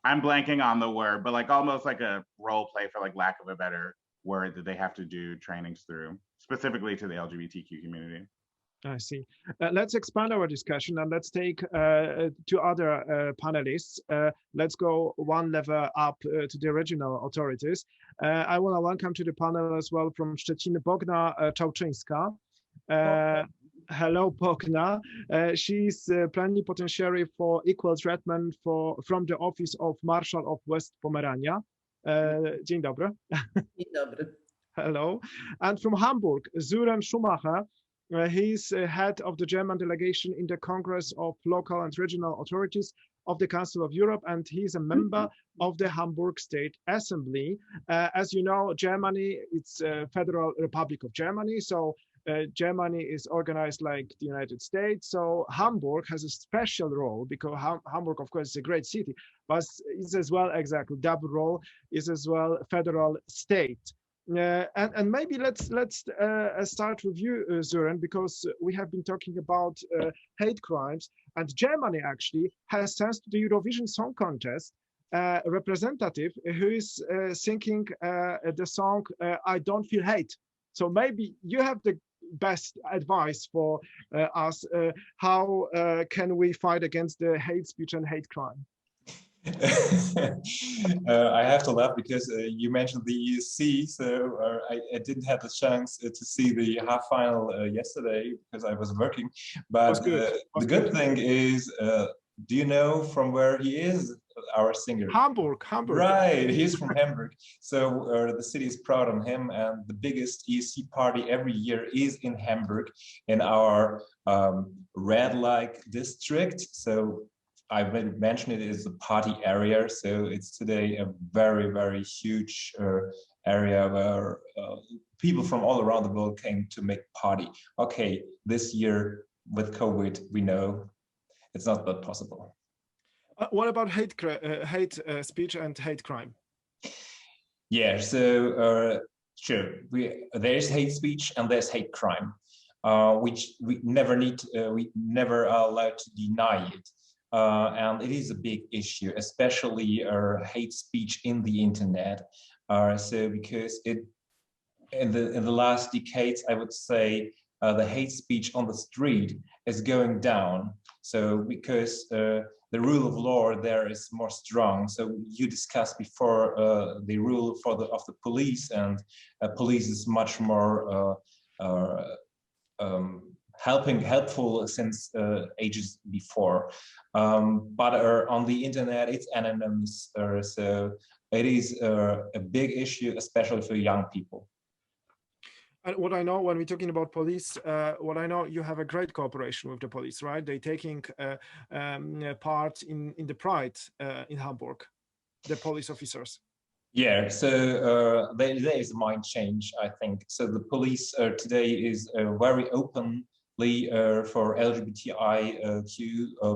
I'm blanking on the word, but like almost like a role play, for like lack of a better word, that they have to do trainings through, specifically to the LGBTQ community. I see. Let's expand our discussion and let's take two other panelists. Let's go one level up to the regional authorities. I want to welcome to the panel as well from Szczecin, Bogna Czałczyńska. Hello, Bogna. She's plenipotentiary for equal treatment from the Office of Marshal of West Pomerania. Dzień dobry. Dzień dobry. Hello. And from Hamburg, Sören Schumacher. He's head of the German delegation in the Congress of Local and Regional Authorities of the Council of Europe, and he's a member of the Hamburg State Assembly. As you know, Germany, it's a Federal Republic of Germany, so Germany is organized like the United States. So Hamburg has a special role because Hamburg, of course, is a great city, but it's as well exactly double role, is as well federal state. And maybe let's start with you, Sören, because we have been talking about hate crimes, and Germany actually has sent to the Eurovision Song Contest a representative who is singing the song "I Don't Feel Hate." So maybe you have the best advice for us. How can we fight against the hate speech and hate crime? I have to laugh because you mentioned the ESC, so I didn't have the chance to see the half final yesterday because I was working. But the good thing is, do you know from where he is, our singer? Hamburg. Right, he's from Hamburg. So the city is proud of him, and the biggest ESC party every year is in Hamburg, in our red light district. So I mentioned it is a party area, so it's today a very, very huge area where people from all around the world came to make party. Okay, this year with COVID, we know it's not that possible. What about hate speech and hate crime? Yeah, so sure, there's hate speech and there's hate crime, which we never are allowed to deny it. And it is a big issue, especially hate speech in the internet. So because in the last decades, I would say the hate speech on the street is going down. So because the rule of law there is more strong. So you discussed before the rule of the police, and police is much more helpful since ages before, but on the internet it's anonymous, so it is a big issue, especially for young people. And what I know, when we're talking about police, what I know, you have a great cooperation with the police, right? They're taking part in the Pride in Hamburg, the police officers. Yeah, so there is a mind change, I think. So the police today is very open for LGBTIQ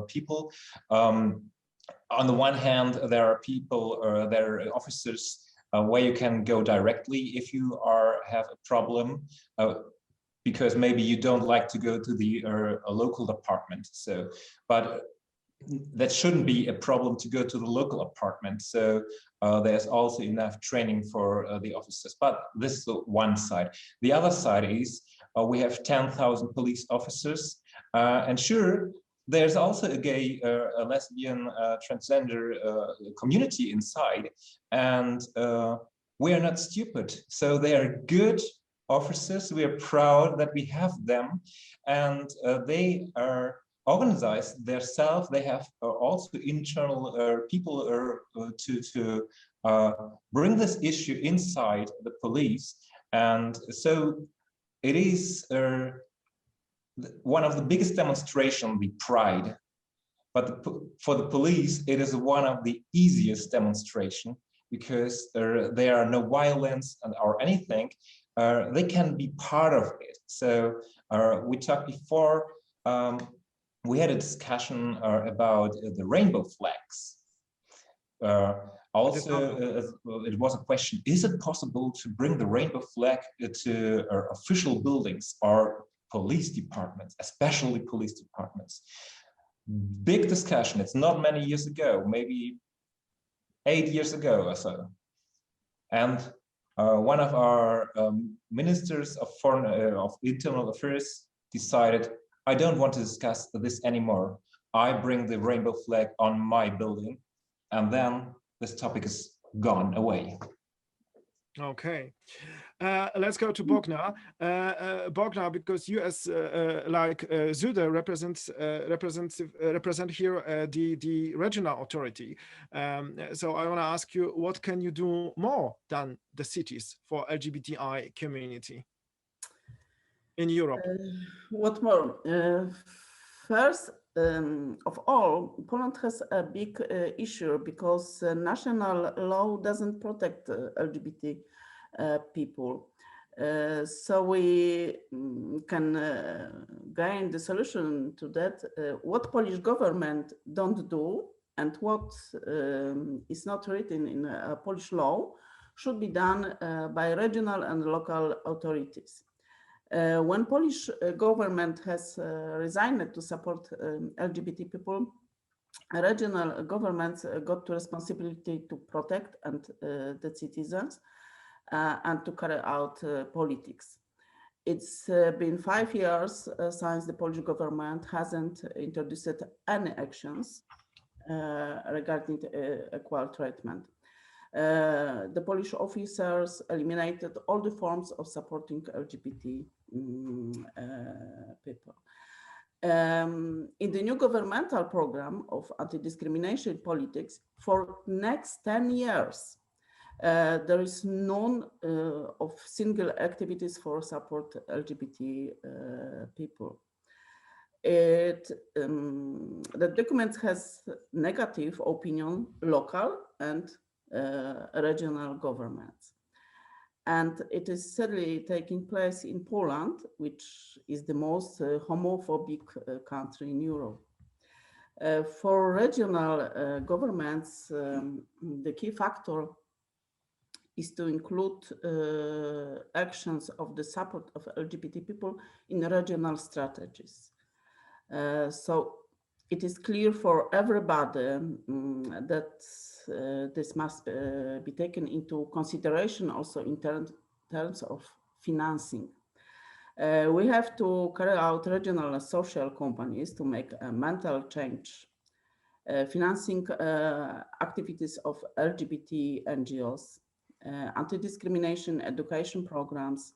people. On the one hand, there are people, there are officers where you can go directly if you have a problem, because maybe you don't like to go to the local department. So, but that shouldn't be a problem to go to the local apartment. So there's also enough training for the officers. But this is the one side. The other side is we have 10,000 police officers, and sure, there's also a gay, a lesbian, transgender community inside, and we are not stupid. So they are good officers. We are proud that we have them, and they are organized themselves. They have also internal people to bring this issue inside the police, and so it is one of the biggest demonstrations, the Pride, but for the police, it is one of the easiest demonstration because there are no violence or anything. They can be part of it. So we talked before, we had a discussion about the rainbow flags. It was a question, is it possible to bring the rainbow flag to official buildings or police departments, especially police departments? Big discussion. It's not many years ago, maybe 8 years ago or so. And one of our ministers of internal affairs decided, I don't want to discuss this anymore. I bring the rainbow flag on my building. And then this topic is gone away. Okay, let's go to Bogna. Bogna, because you as Zuda represent here the regional authority. So I want to ask you, what can you do more than the cities for LGBTI community in Europe? What more? First of all, Poland has a big issue because national law doesn't protect LGBT people. So we can gain the solution to that. What Polish government don't do and what is not written in Polish law should be done by regional and local authorities. When Polish government has resigned to support LGBT people, regional governments got the responsibility to protect the citizens and to carry out politics. It's been 5 years since the Polish government hasn't introduced any actions regarding equal treatment. The Polish officers eliminated all the forms of supporting LGBT people. In the new governmental program of anti-discrimination politics for next 10 years, there is none of single activities for support LGBT people. The document has negative opinion local and regional governments. And it is sadly taking place in Poland, which is the most homophobic country in Europe. For regional governments, the key factor is to include actions of the support of LGBT people in regional strategies. So it is clear for everybody that this must be taken into consideration also in terms of financing. We have to carry out regional social companies to make a mental change, financing activities of LGBT NGOs, anti-discrimination education programs,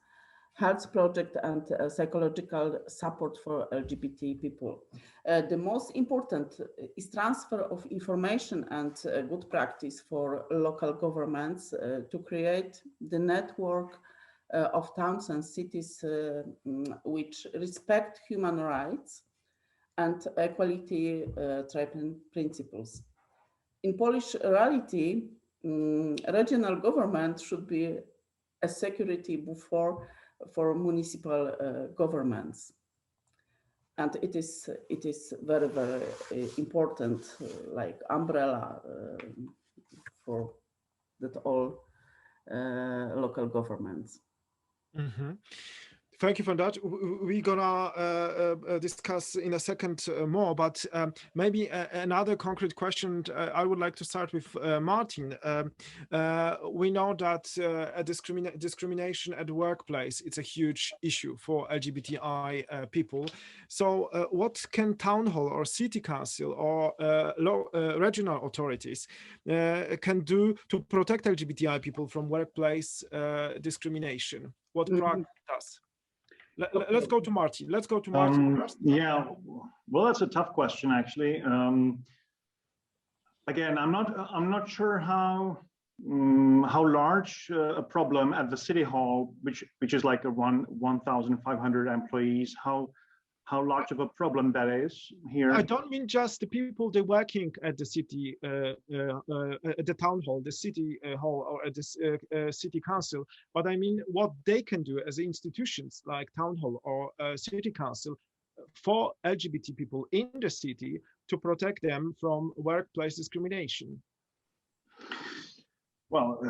health project and psychological support for LGBT people. The most important is transfer of information and good practice for local governments to create the network of towns and cities which respect human rights and equality treatment principles. In Polish reality, regional government should be a security buffer for municipal governments, and it is very, very important, like umbrella for that all local governments. Mm-hmm. Thank you for that. We're gonna discuss in a second more, but maybe another concrete question. I would like to start with Martin. We know that discrimination at the workplace, it's a huge issue for LGBTI people. So what can town hall or city council or regional authorities can do to protect LGBTI people from workplace discrimination? What Prague does? Let's go to Martin. Let's go to Martin first. Yeah, well, that's a tough question, actually. Again, I'm not sure how large a problem at the city hall, which is like 1,500 employees, how large of a problem that is here. I don't mean just the people they're working at the city, at the town hall, the city hall, or at the city council, but I mean what they can do as institutions like town hall or city council for LGBT people in the city to protect them from workplace discrimination? Well,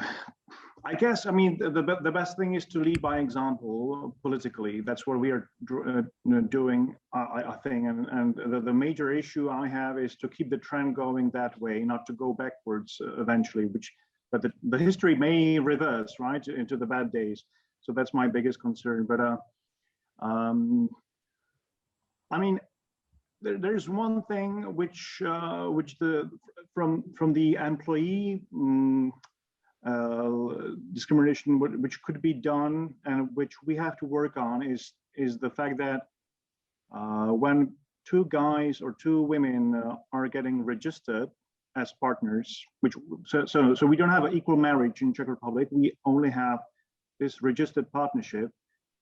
I guess, I mean, the best thing is to lead by example politically. That's what we are doing, I think. And the major issue I have is to keep the trend going that way, not to go backwards eventually, but the history may reverse, right, into the bad days. So that's my biggest concern. But I mean, there's one thing which from the employee discrimination which could be done and which we have to work on is the fact that when two guys or two women are getting registered as partners, so we don't have an equal marriage in Czech Republic. We only have this registered partnership,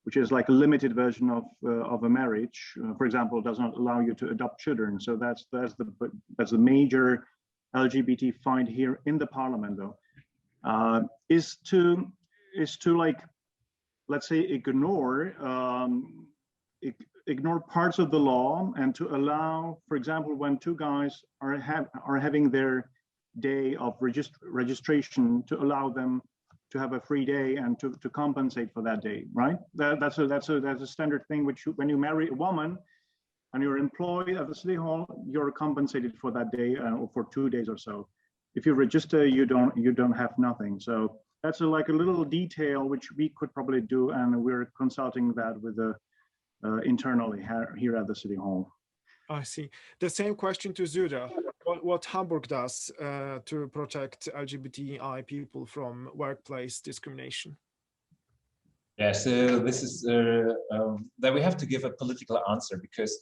which is like a limited version of a marriage. For example, does not allow you to adopt children. So that's the major LGBT fight here in the parliament, though. Is to like, let's say, ignore parts of the law and to allow, for example, when two guys are having their day of registration, to allow them to have a free day and to compensate for that day, right? That's a standard thing. Which when you marry a woman and you're employed at the city hall, you're compensated for that day or for 2 days or so. If you register, you don't have nothing. So that's like a little detail which we could probably do, and we're consulting that with the internally here at the city hall. I see. The same question to Zuda. What Hamburg does to protect LGBTI people from workplace discrimination? Yeah, so this is that we have to give a political answer, because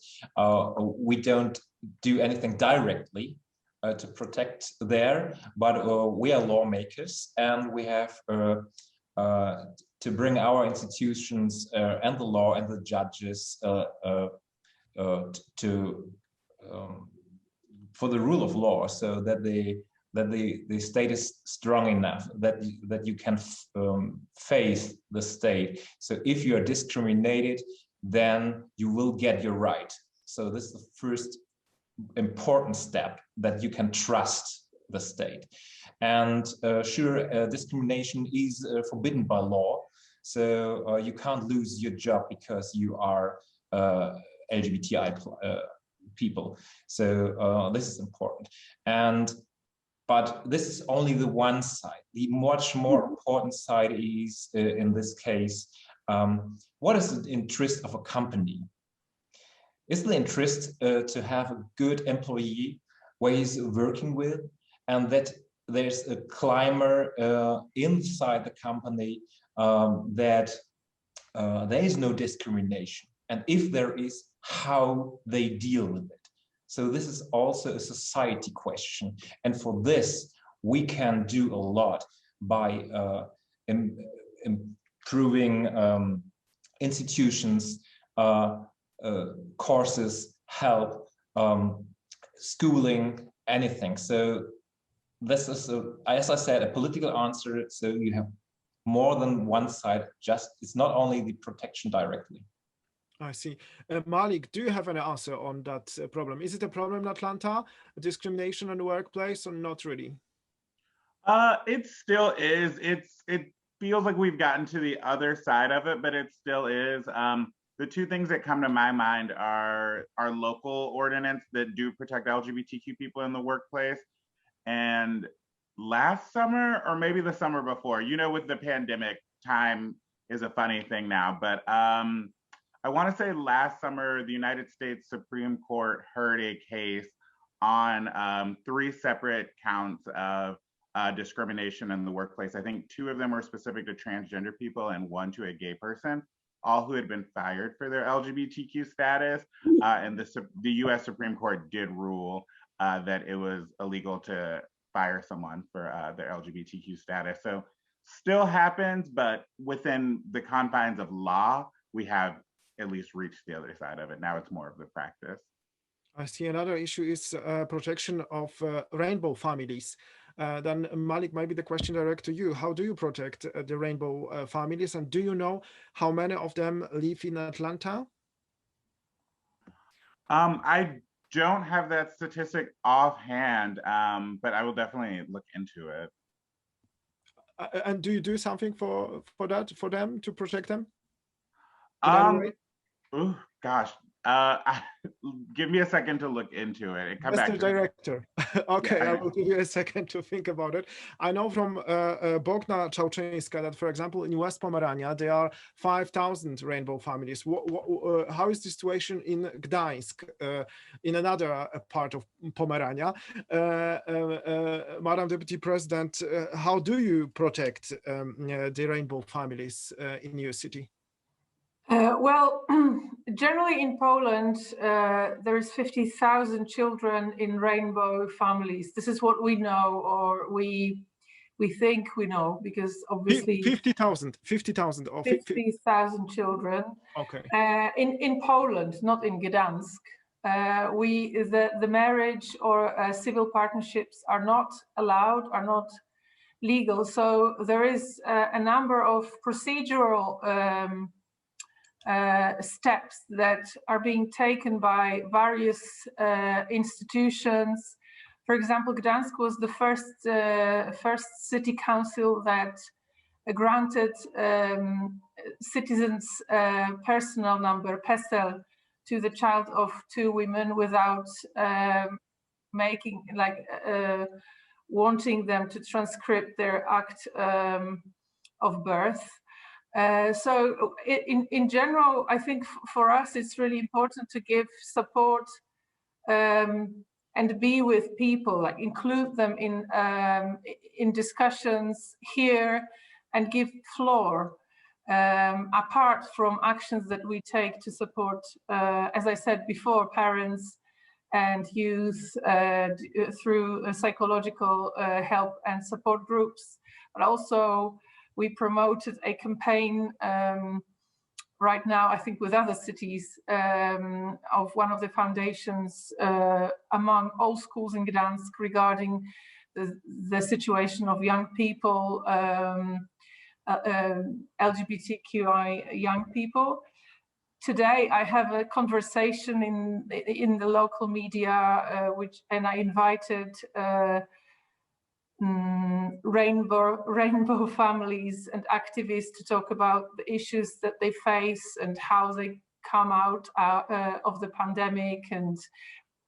we don't do anything directly to protect there, but we are lawmakers, and we have to bring our institutions and the law and the judges for the rule of law, so that the state is strong enough that you can face the state. So if you are discriminated, then you will get your right. So this is the first important step, that you can trust the state. And sure, discrimination is forbidden by law. So you can't lose your job because you are LGBTI people. So this is important. But this is only the one side. The much more important side is, in this case, what is the interest of a company? Is the interest to have a good employee where he's working with, and that there's a climber inside the company that there is no discrimination, and if there is, how they deal with it. So this is also a society question, and for this we can do a lot by improving institutions, courses, help, schooling, anything. So this is, as I said, a political answer. So you have more than one side. Just, it's not only the protection directly. I see. Malik, do you have an answer on that problem? Is it a problem in Atlanta, discrimination in the workplace, or not really? It still is. It feels like we've gotten to the other side of it, but it still is. The two things that come to my mind are our local ordinance that do protect LGBTQ people in the workplace. And last summer, or maybe the summer before, you know, with the pandemic, time is a funny thing now, but I want to say last summer, the United States Supreme Court heard a case on 3 separate counts of discrimination in the workplace. I think 2 of them were specific to transgender people and 1 to a gay person, all who had been fired for their LGBTQ status. And the US Supreme Court did rule that it was illegal to fire someone for their LGBTQ status. So still happens, but within the confines of law, we have at least reached the other side of it. Now it's more of the practice. I see. Another issue is protection of rainbow families. Then Malik, maybe the question direct to you. How do you protect the rainbow families? And do you know how many of them live in Atlanta? I don't have that statistic offhand, but I will definitely look into it. And do you do something for them to protect them? Oh gosh, give me a second to look into it and come Mr. back to Director. Okay, Yeah. I will give you a second to think about it. I know from Bogna Czałczyńska that, for example, in West Pomerania, there are 5,000 rainbow families. How is the situation in Gdańsk, in another part of Pomerania? Madam Deputy President, how do you protect the rainbow families in your city? Well, generally in Poland, there is 50,000 children in rainbow families. This is what we know, or we think we know, because obviously 50,000 or 50,000 children. Okay. In Poland, not in Gdansk. The marriage or civil partnerships are not allowed, are not legal. So there is a number of procedural steps that are being taken by various institutions. For example, Gdansk was the first city council that granted citizens' personal number, PESEL, to the child of two women without wanting them to transcribe their act of birth. So in general, I think for us, it's really important to give support and be with people, like include them in discussions here and give floor, apart from actions that we take to support, as I said before, parents and youth through psychological help and support groups, but also we promoted a campaign right now, I think with other cities, of one of the foundations among all schools in Gdansk regarding the situation of young people, LGBTQI young people. Today, I have a conversation in the local media, and I invited rainbow families and activists to talk about the issues that they face and how they come out of the pandemic and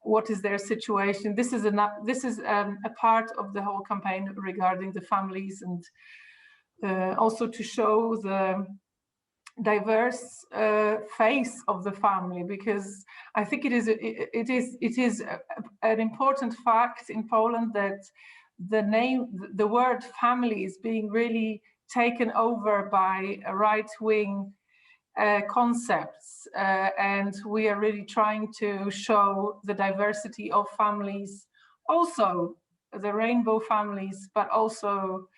what is their situation. This is a part of the whole campaign regarding the families, and also to show the diverse face of the family, because I think it is an important fact in Poland that the word family is being really taken over by right-wing concepts, and we are really trying to show the diversity of families, also the rainbow families, but also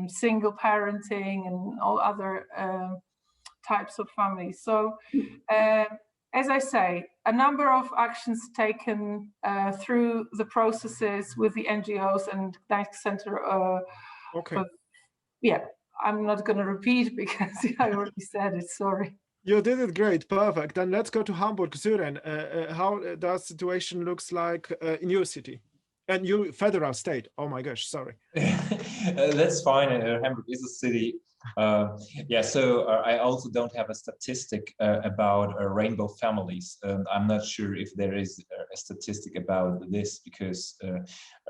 single parenting and all other types of families. So as I say, a number of actions taken through the processes with the NGOs and Gdańsk Center. Okay. Yeah, I'm not going to repeat because I already said it, sorry. You did it great, perfect. Then let's go to Hamburg, Sören. How the situation looks like in your city and your federal state. Oh my gosh, sorry. That's fine. Hamburg is a city. Yeah, so I also don't have a statistic about rainbow families. I'm not sure if there is a statistic about this, because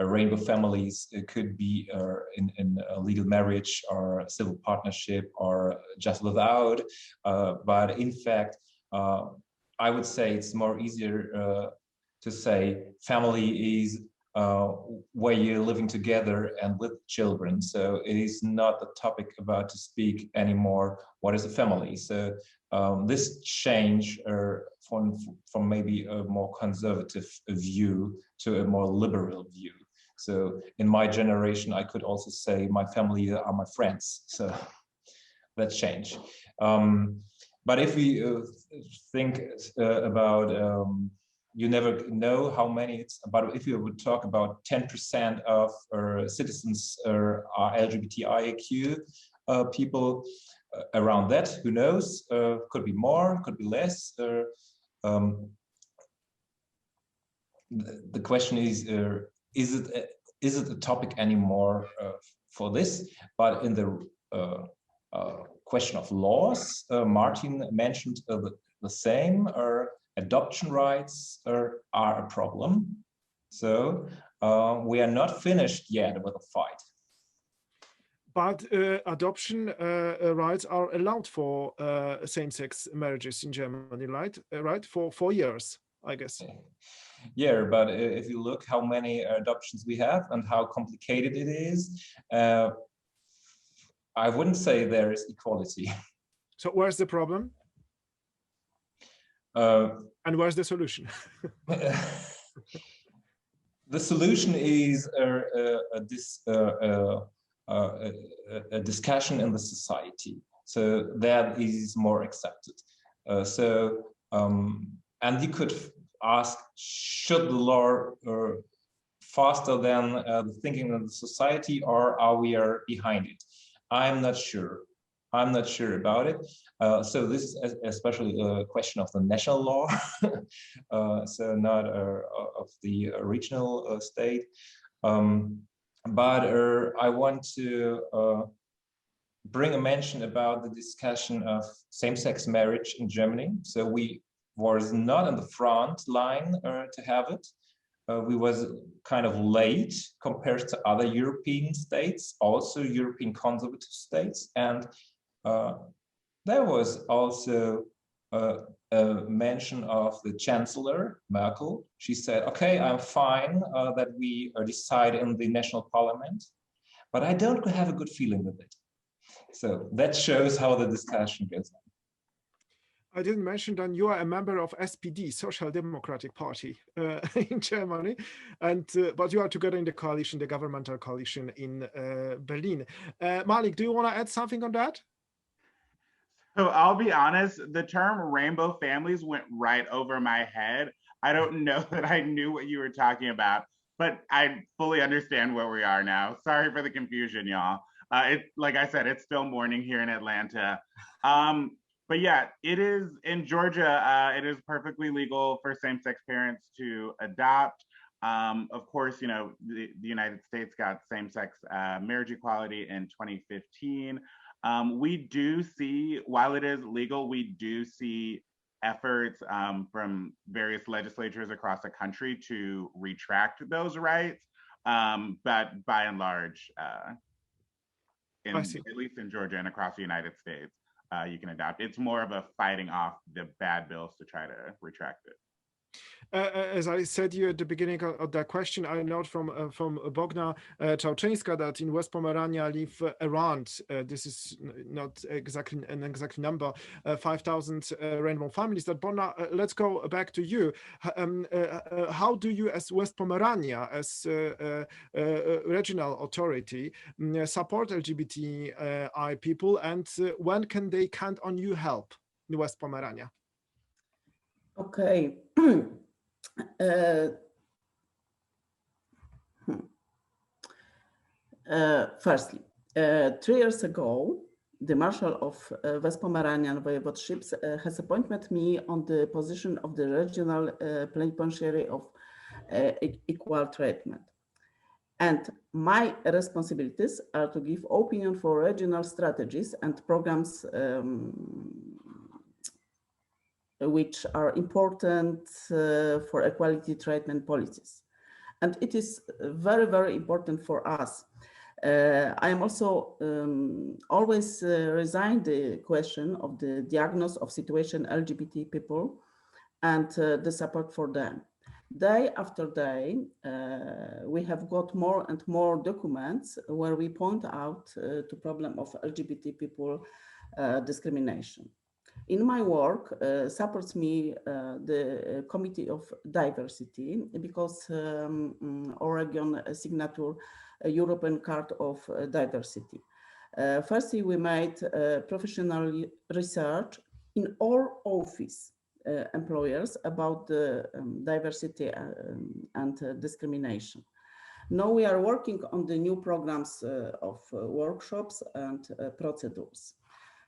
rainbow families could be in a legal marriage or civil partnership or just without. But in fact, I would say it's more easier to say family is where you're living together and with children. So it is not the topic about to speak anymore. What is a family? So this change from maybe a more conservative view to a more liberal view. So in my generation, I could also say my family are my friends. So that's change. But if we think about you never know how many it's about. If you would talk about 10% of citizens are LGBTIQ people, around that, who knows? Could be more, could be less. the question is it a topic anymore for this? But in the question of laws, Martin mentioned the same, adoption rights are a problem. So we are not finished yet with the fight. But adoption rights are allowed for same-sex marriages in Germany, right? Right, for 4 years, I guess. Yeah, but if you look how many adoptions we have and how complicated it is, I wouldn't say there is equality. So where's the problem? And where's the solution? The solution is a discussion in the society, so that is more accepted. And you could ask, should the law faster than the thinking of the society, or are we behind it? I'm not sure. I'm not sure about it. So this is especially a question of the national law, so not of the regional state. But I want to bring a mention about the discussion of same-sex marriage in Germany. So we was not in the front line to have it. We was kind of late compared to other European states, also European conservative states. And there was also a mention of the Chancellor, Merkel. She said, okay, I'm fine that we decide in the national parliament, but I don't have a good feeling with it. So that shows how the discussion goes on. I didn't mention that you are a member of SPD, Social Democratic Party in Germany, and but you are together in the coalition, the governmental coalition in Berlin. Malik, do you want to add something on that? So I'll be honest, the term rainbow families went right over my head. I don't know that I knew what you were talking about, but I fully understand where we are now. Sorry for the confusion, y'all. Like I said, it's still morning here in Atlanta. But yeah, it is in Georgia, it is perfectly legal for same-sex parents to adopt. Of course, you know, the United States got same-sex marriage equality in 2015. We do see, while it is legal, we do see efforts from various legislatures across the country to retract those rights. But by and large, at least in Georgia and across the United States, you can adopt. It's more of a fighting off the bad bills to try to retract it. As I said to you at the beginning of that question, I note from Bogna Czałczyńska that in West Pomerania live around, this is not exactly an exact number, 5,000 rainbow families. That Bogna, let's go back to you. How do you, as West Pomerania, as a regional authority, support LGBTI people, and when can they count on you help in West Pomerania? Okay. Firstly, 3 years ago, the Marshal of West Pomeranian Voivodeships has appointed me on the position of the regional plenipotentiary of equal treatment. And my responsibilities are to give opinion for regional strategies and programs which are important for equality treatment policies. And it is very, very important for us. I am also always resign the question of the diagnosis of situation LGBT people and the support for them. Day after day, we have got more and more documents where we point out the problem of LGBT people discrimination. In my work, supports me the Committee of Diversity, because Oregon signature a European Card of Diversity. Firstly, we made professional research in all office employers about the diversity and discrimination. Now we are working on the new programs of workshops and procedures.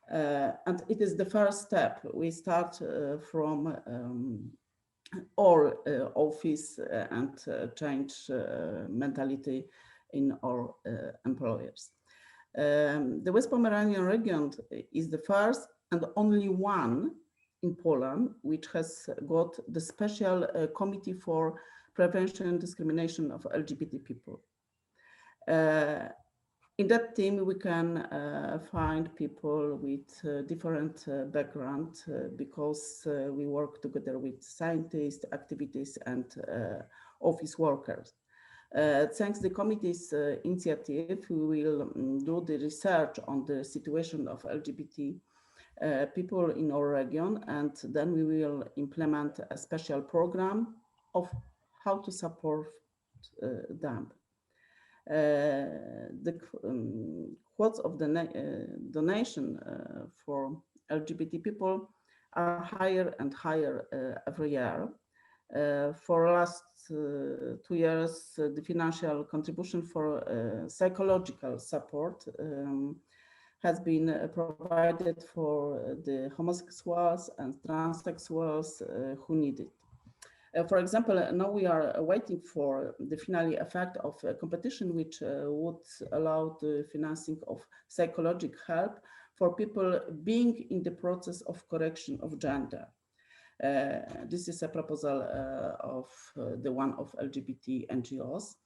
And it is the first step. We start from or office and change mentality in our employers. The West Pomeranian region is the first and only one in Poland which has got the special committee for prevention and discrimination of LGBT people. In that team, we can find people with different background because we work together with scientists, activists, and office workers. Thanks to the committee's initiative, we will do the research on the situation of LGBT people in our region, and then we will implement a special program of how to support them. The quotes of the donation for LGBT people are higher and higher every year. For last 2 years, the financial contribution for psychological support has been provided for the homosexuals and transsexuals who need it. For example, now we are waiting for the finally effect of a competition which would allow the financing of psychological help for people being in the process of correction of gender. This is a proposal of the one of LGBT NGOs.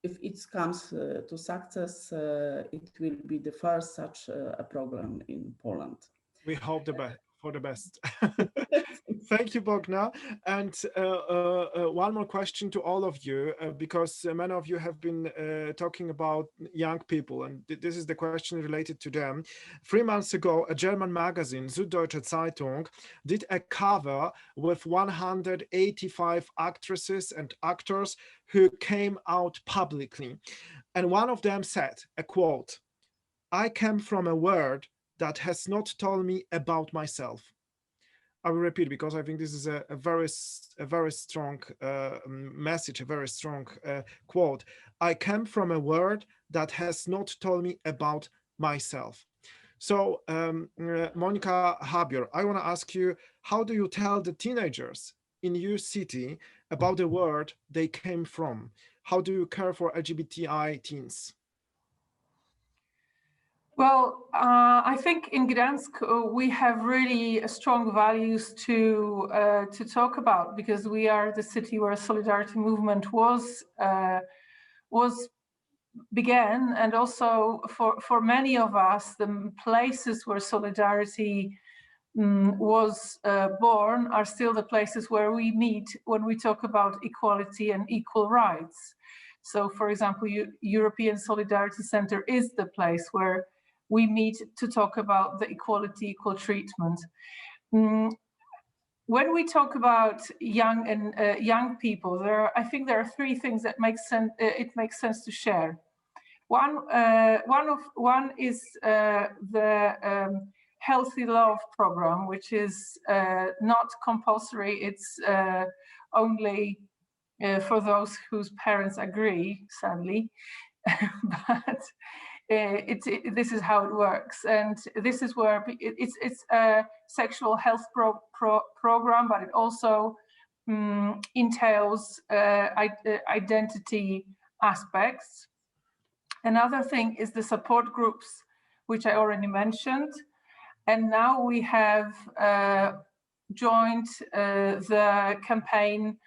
If it comes to success, it will be the first such a program in Poland. We hope for the best. Thank you, Bogna. And one more question to all of you, because many of you have been talking about young people, and this is the question related to them. 3 months ago, a German magazine, Süddeutsche Zeitung, did a cover with 185 actresses and actors who came out publicly. And one of them said, a quote, "I came from a world that has not told me about myself." I will repeat because I think this is a very strong message, a very strong quote. "I came from a world that has not told me about myself." So, Monica Habior, I want to ask you, how do you tell the teenagers in your city about the world they came from? How do you care for LGBTI teens? Well, I think in Gdansk we have really strong values to talk about, because we are the city where solidarity movement began, and also for many of us, the places where solidarity was born are still the places where we meet when we talk about equality and equal rights. So, for example, European Solidarity Center is the place where we meet to talk about the equality, equal treatment. When we talk about young people, I think there are 3 things that it makes sense to share. One is the Healthy Love program, which is not compulsory. It's only for those whose parents agree, sadly, but this is how it works, and this is where it's a sexual health program, but it also entails identity aspects. Another thing is the support groups, which I already mentioned, and now we have joined the campaign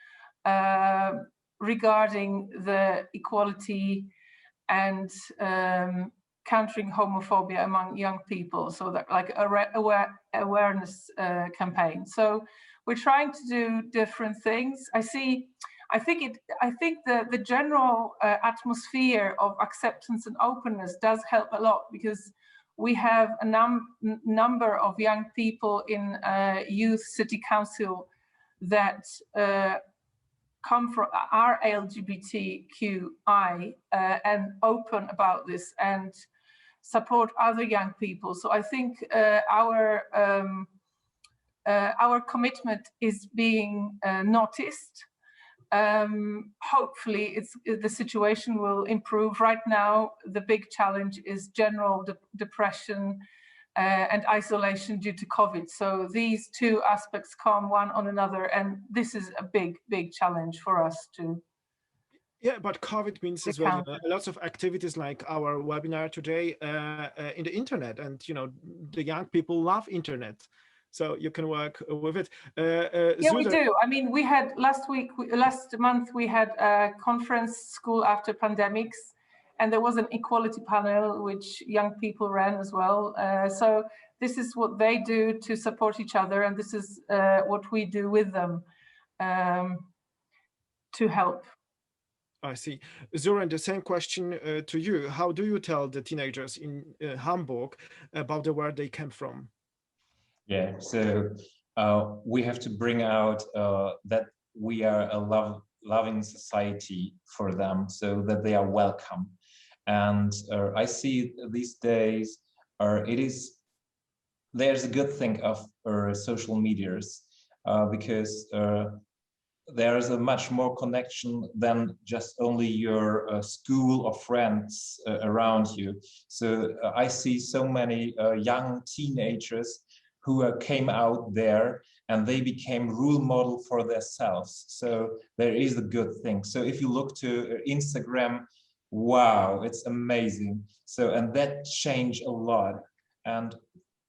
regarding the equality and countering homophobia among young people, so that like awareness campaign. So we're trying to do different things. I think the general atmosphere of acceptance and openness does help a lot, because we have a number of young people in youth city council that are LGBTQI and open about this and support other young people. So I think our commitment is being noticed. Hopefully the situation will improve. Right now, the big challenge is general depression, and isolation due to COVID. So these two aspects come one on another, and this is a big challenge for us to. Yeah, but COVID means as well, lots of activities like our webinar today in the internet, and the young people love internet, so you can work with it. Yeah, we do. I mean, we had last month we had a conference, School After Pandemics, and there was an equality panel which young people ran as well. So this is what they do to support each other, and this is what we do with them to help. I see. Zoran, the same question to you. How do you tell the teenagers in Hamburg about the where they came from? Yeah, so we have to bring out that we are a loving society for them, so that they are welcome. And I see these days there's a good thing of social medias because there's a much more connection than just only your school or friends around you. So I see so many young teenagers who came out there and they became role model for themselves. So there is a good thing. So if you look to Instagram, wow, it's amazing. So, and that changed a lot. And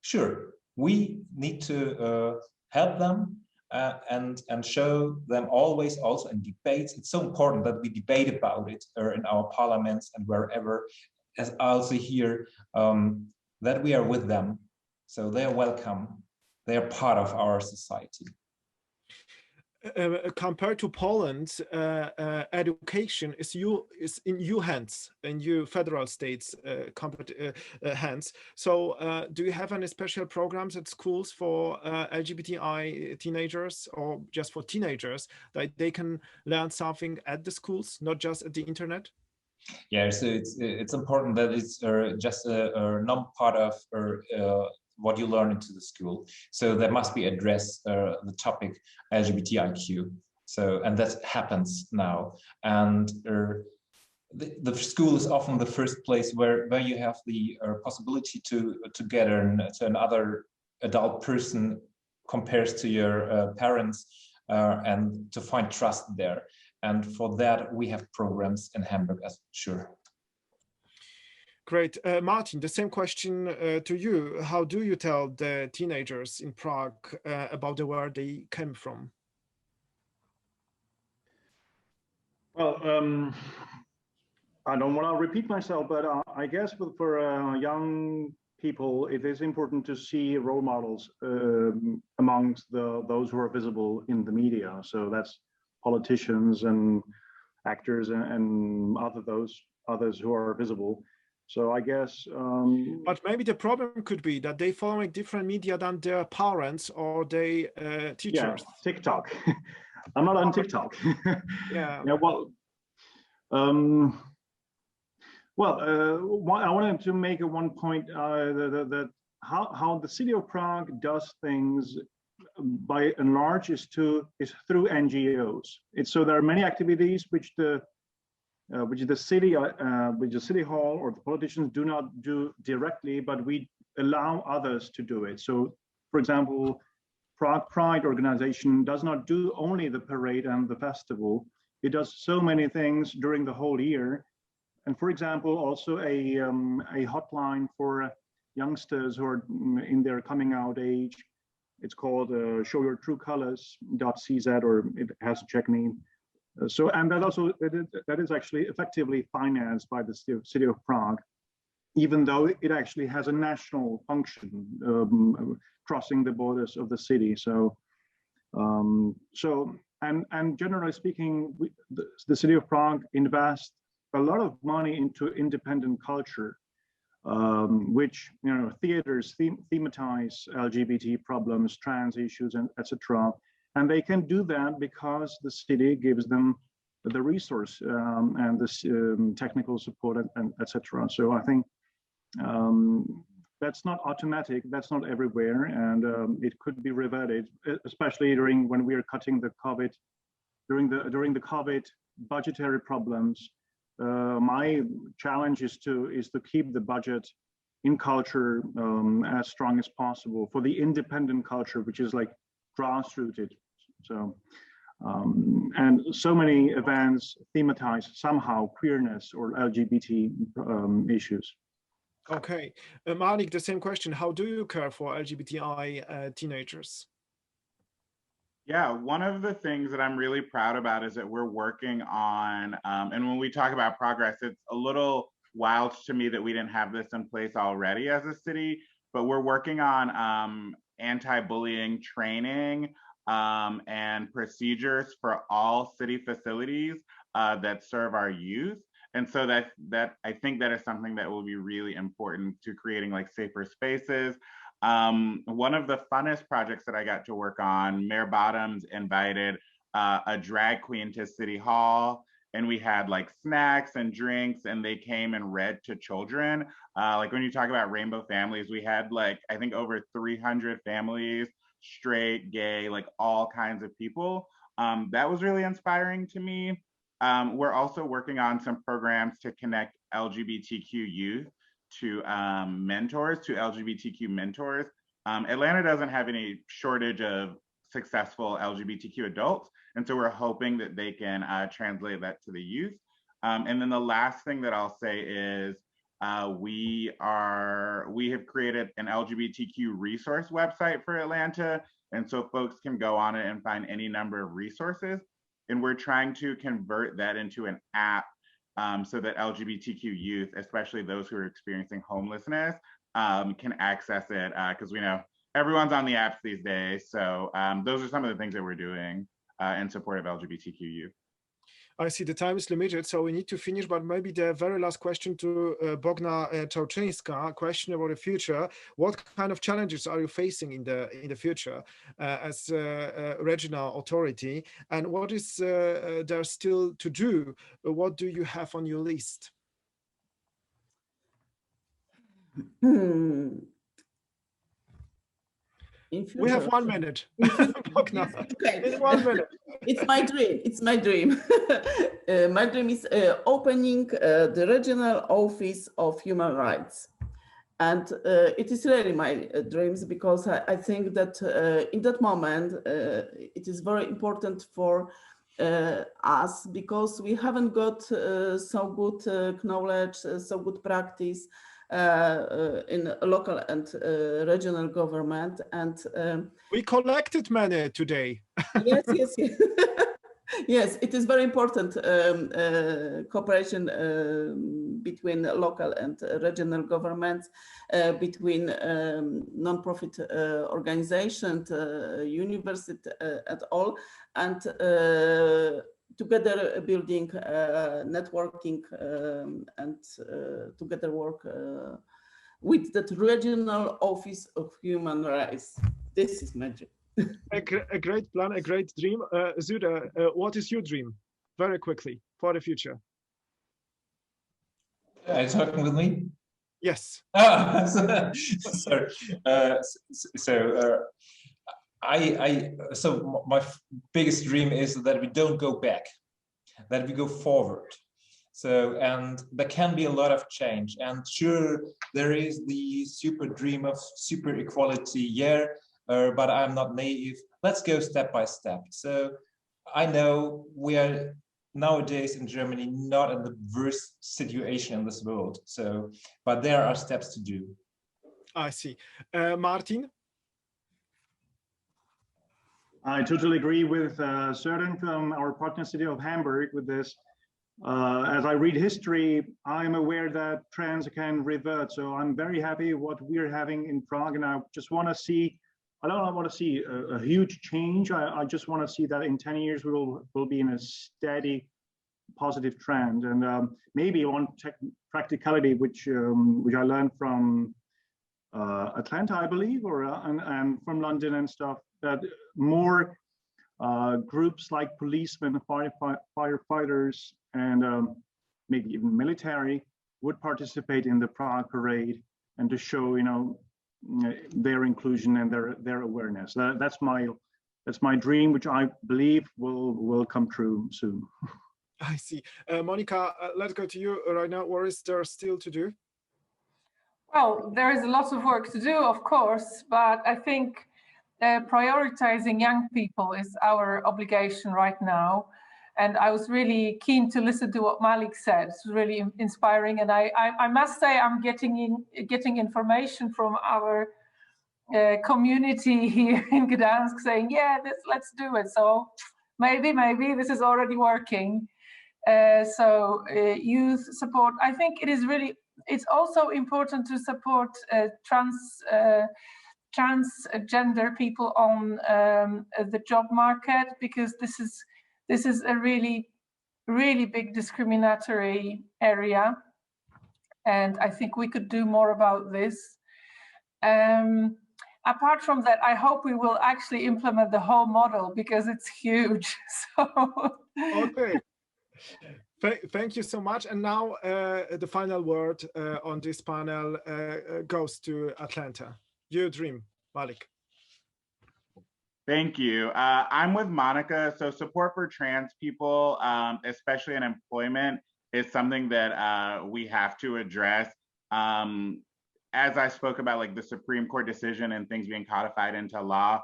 sure, we need to help them and show them always also in debates. It's so important that we debate about it in our parliaments and wherever, as also here, that we are with them. So they are welcome. They are part of our society. Compared to Poland, education is in your hands, in your federal states' hands. So do you have any special programs at schools for LGBTI teenagers, or just for teenagers, that they can learn something at the schools, not just at the internet? Yeah, so it's important that it's just a non-part of what you learn into the school. So there must be addressed the topic LGBTIQ. So, and that happens now. And the school is often the first place where you have the possibility to get to another adult person compares to your parents and to find trust there. And for that, we have programs in Hamburg, as sure. Great. Martin, the same question to you. How do you tell the teenagers in Prague about where they came from? Well, I don't want to repeat myself, but I guess for young people, it is important to see role models amongst those who are visible in the media. So that's politicians and actors and others who are visible. So I guess. But maybe the problem could be that they following different media than their parents or their teachers. Yeah, TikTok. I'm not on TikTok. Yeah. Yeah. Well. I wanted to make one point that how the city of Prague does things by and large is through NGOs. So there are many activities which the city hall or the politicians do not do directly, but we allow others to do it. So, for example, Prague Pride organization does not do only the parade and the festival. It does so many things during the whole year. And for example, also a hotline for youngsters who are in their coming out age. It's called showyourtruecolors.cz, or it has a Czech name. So, and that is actually effectively financed by the city of Prague, even though it actually has a national function crossing the borders of the city. So, and generally speaking, the city of Prague invests a lot of money into independent culture, which theaters thematize LGBT problems, trans issues, and etc. And they can do that because the city gives them the resource and the technical support and etc. So I think that's not automatic. That's not everywhere, and it could be reverted, especially when we are cutting the COVID during the COVID budgetary problems. My challenge is to keep the budget in culture as strong as possible, for the independent culture, which is like grassrooted. So, and so many events thematize somehow queerness or LGBT issues. Okay, Malik, the same question. How do you care for LGBTI teenagers? Yeah, one of the things that I'm really proud about is that we're working on, and when we talk about progress, it's a little wild to me that we didn't have this in place already as a city, but we're working on anti-bullying training and procedures for all city facilities that serve our youth. And so that I think that is something that will be really important to creating like safer spaces. One of the funnest projects that I got to work on, Mayor Bottoms invited a drag queen to City Hall, and we had like snacks and drinks, and they came and read to children. Like when you talk about rainbow families, we had like, I think over 300 families, straight, gay, like all kinds of people. That was really inspiring to me. We're also working on some programs to connect LGBTQ youth to mentors, to LGBTQ mentors. Atlanta doesn't have any shortage of successful LGBTQ adults, and so we're hoping that they can translate that to the youth. And then the last thing that I'll say is we have created an LGBTQ resource website for Atlanta, and so folks can go on it and find any number of resources. And we're trying to convert that into an app so that LGBTQ youth, especially those who are experiencing homelessness, can access it, because we know everyone's on the apps these days. So those are some of the things that we're doing in support of LGBTQ youth. I see the time is limited, so we need to finish, but maybe the very last question to Bogna Czałczyńska, question about the future. What kind of challenges are you facing in the future as a regional authority, and what is there still to do? What do you have on your list? We have 1 minute. Okay. In 1 minute. It's my dream. It's my dream. My dream is opening the regional office of human rights. And it is really my dreams, because I think that in that moment, it is very important for us, because we haven't got so good knowledge, so good practice in local and regional government. And we collected many today. Yes. Yes, it is very important cooperation between local and regional governments, between non-profit organizations, university at all, and together building, networking, and together work with that regional office of human rights. This is magic. A great plan, a great dream. Zuda, what is your dream? Very quickly, for the future. Are you talking with me? Yes. Sorry. So my biggest dream is that we don't go back, that we go forward. So, and there can be a lot of change. And sure, there is the super dream of super equality, yeah, but I'm not naive. Let's go step by step. So I know we are nowadays in Germany not in the worst situation in this world. So, but there are steps to do. I see. Martin? I totally agree with Søren from our partner city of Hamburg with this. As I read history, I'm aware that trends can revert. So I'm very happy what we're having in Prague, and I just want to see, I don't want to see a huge change. I just want to see that in 10 years we'll be in a steady positive trend. And maybe one practicality which I learned from Atlanta, I believe, or and from London and stuff, that more groups like policemen, firefighters, and maybe even military would participate in the Prague parade, and to show, you know, their inclusion and their awareness. That's my dream, which I believe will come true soon. I see. Monica, let's go to you right now. What is there still to do? Well, there is a lot of work to do, of course, but I think prioritizing young people is our obligation right now. And I was really keen to listen to what Malik said. It's really inspiring. And I must say, I'm getting information from our community here in Gdansk saying, yeah, let's do it. So maybe this is already working. So youth support, I think it is really, it's also important to support transgender people on the job market, because this is a really big discriminatory area, and I think we could do more about this. Apart from that, I hope we will actually implement the whole model, because it's huge. So okay. Thank you so much. And now the final word on this panel goes to Atlanta. Your dream, Malik. Thank you. I'm with Monica. So support for trans people, especially in employment, is something that we have to address. As I spoke about, like the Supreme Court decision and things being codified into law,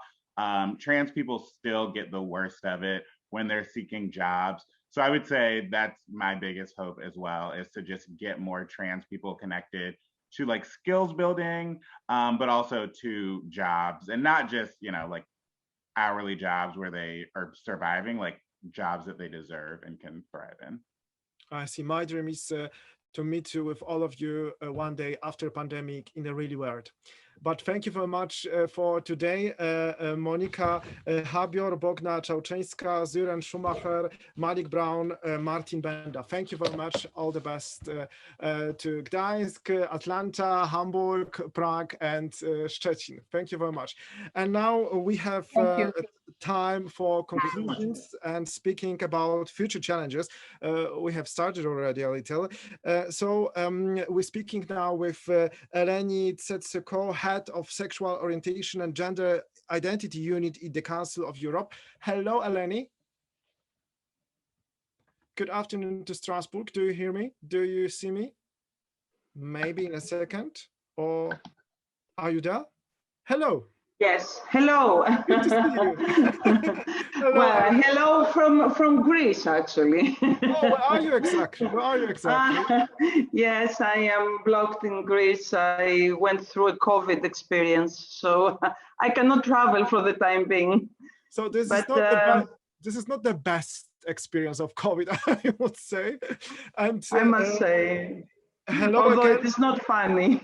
trans people still get the worst of it when they're seeking jobs. So I would say that's my biggest hope as well, is to just get more trans people connected to like skills building, but also to jobs, and not just, you know, like hourly jobs where they are surviving, like jobs that they deserve and can thrive in. I see. My dream is to meet you with all of you one day after pandemic in the real world. But thank you very much for today. Monika Habior, Bogna Czałczyńska, Zyren Schumacher, Malik Brown, Martin Benda. Thank you very much. All the best to Gdańsk, Atlanta, Hamburg, Prague, and Szczecin. Thank you very much. And now we have time for conclusions and speaking about future challenges. We have started already a little. So we're speaking now with Eleni Tsetsuko, Head of Sexual Orientation and Gender Identity Unit in the Council of Europe. Hello, Eleni. Good afternoon to Strasbourg. Do you hear me? Do you see me? Maybe in a second. Or are you there? Hello. Yes, hello. Good to see you. Hello. Well, hello from Greece, actually. Oh, where are you exactly? Where are you exactly? Yes, I am blocked in Greece. I went through a COVID experience, so I cannot travel for the time being. So this is not the best experience of COVID, I would say. And I must say. Hello Although again. It is not funny.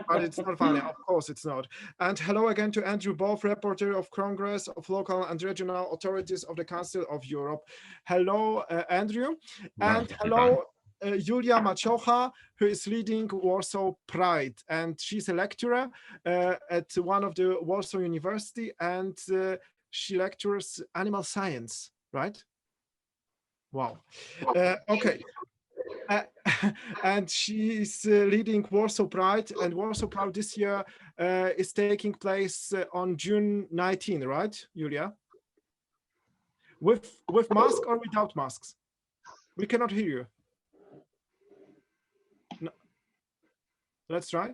But it's not funny, of course it's not. And hello again to Andrew Boff, Reporter of Congress of Local and Regional Authorities of the Council of Europe. Hello, Andrew. And hello, Julia Maciocha, who is leading Warsaw Pride. And she's a lecturer at one of the Warsaw University, and she lectures animal science, right? Wow. Okay. And she's leading Warsaw Pride, and Warsaw Pride this year is taking place on June 19, right, Julia? With mask or without masks? We cannot hear you. No. Let's try.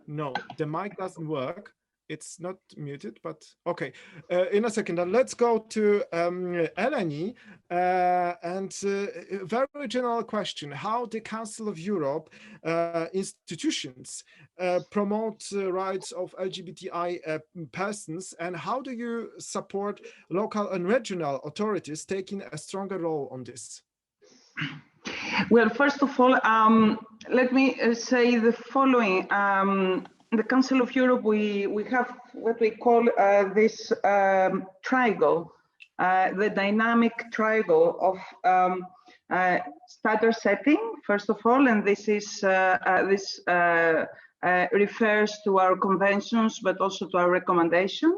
No, the mic doesn't work. It's not muted, but okay. In a second, let's go to Eleni, and a very general question: how the Council of Europe institutions promote rights of LGBTI persons, and how do you support local and regional authorities taking a stronger role on this? Well, first of all, let me say the following. In the Council of Europe, we have what we call this triangle, the dynamic triangle of standard setting, first of all, and this is refers to our conventions, but also to our recommendation.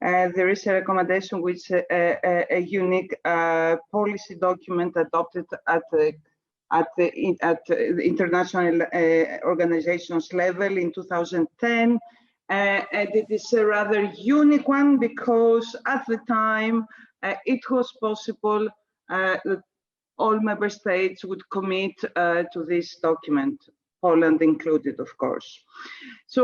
There is a recommendation which a unique policy document adopted at the international organizations level in 2010. And it is a rather unique one because at the time it was possible that all member states would commit to this document. Poland included, of course. So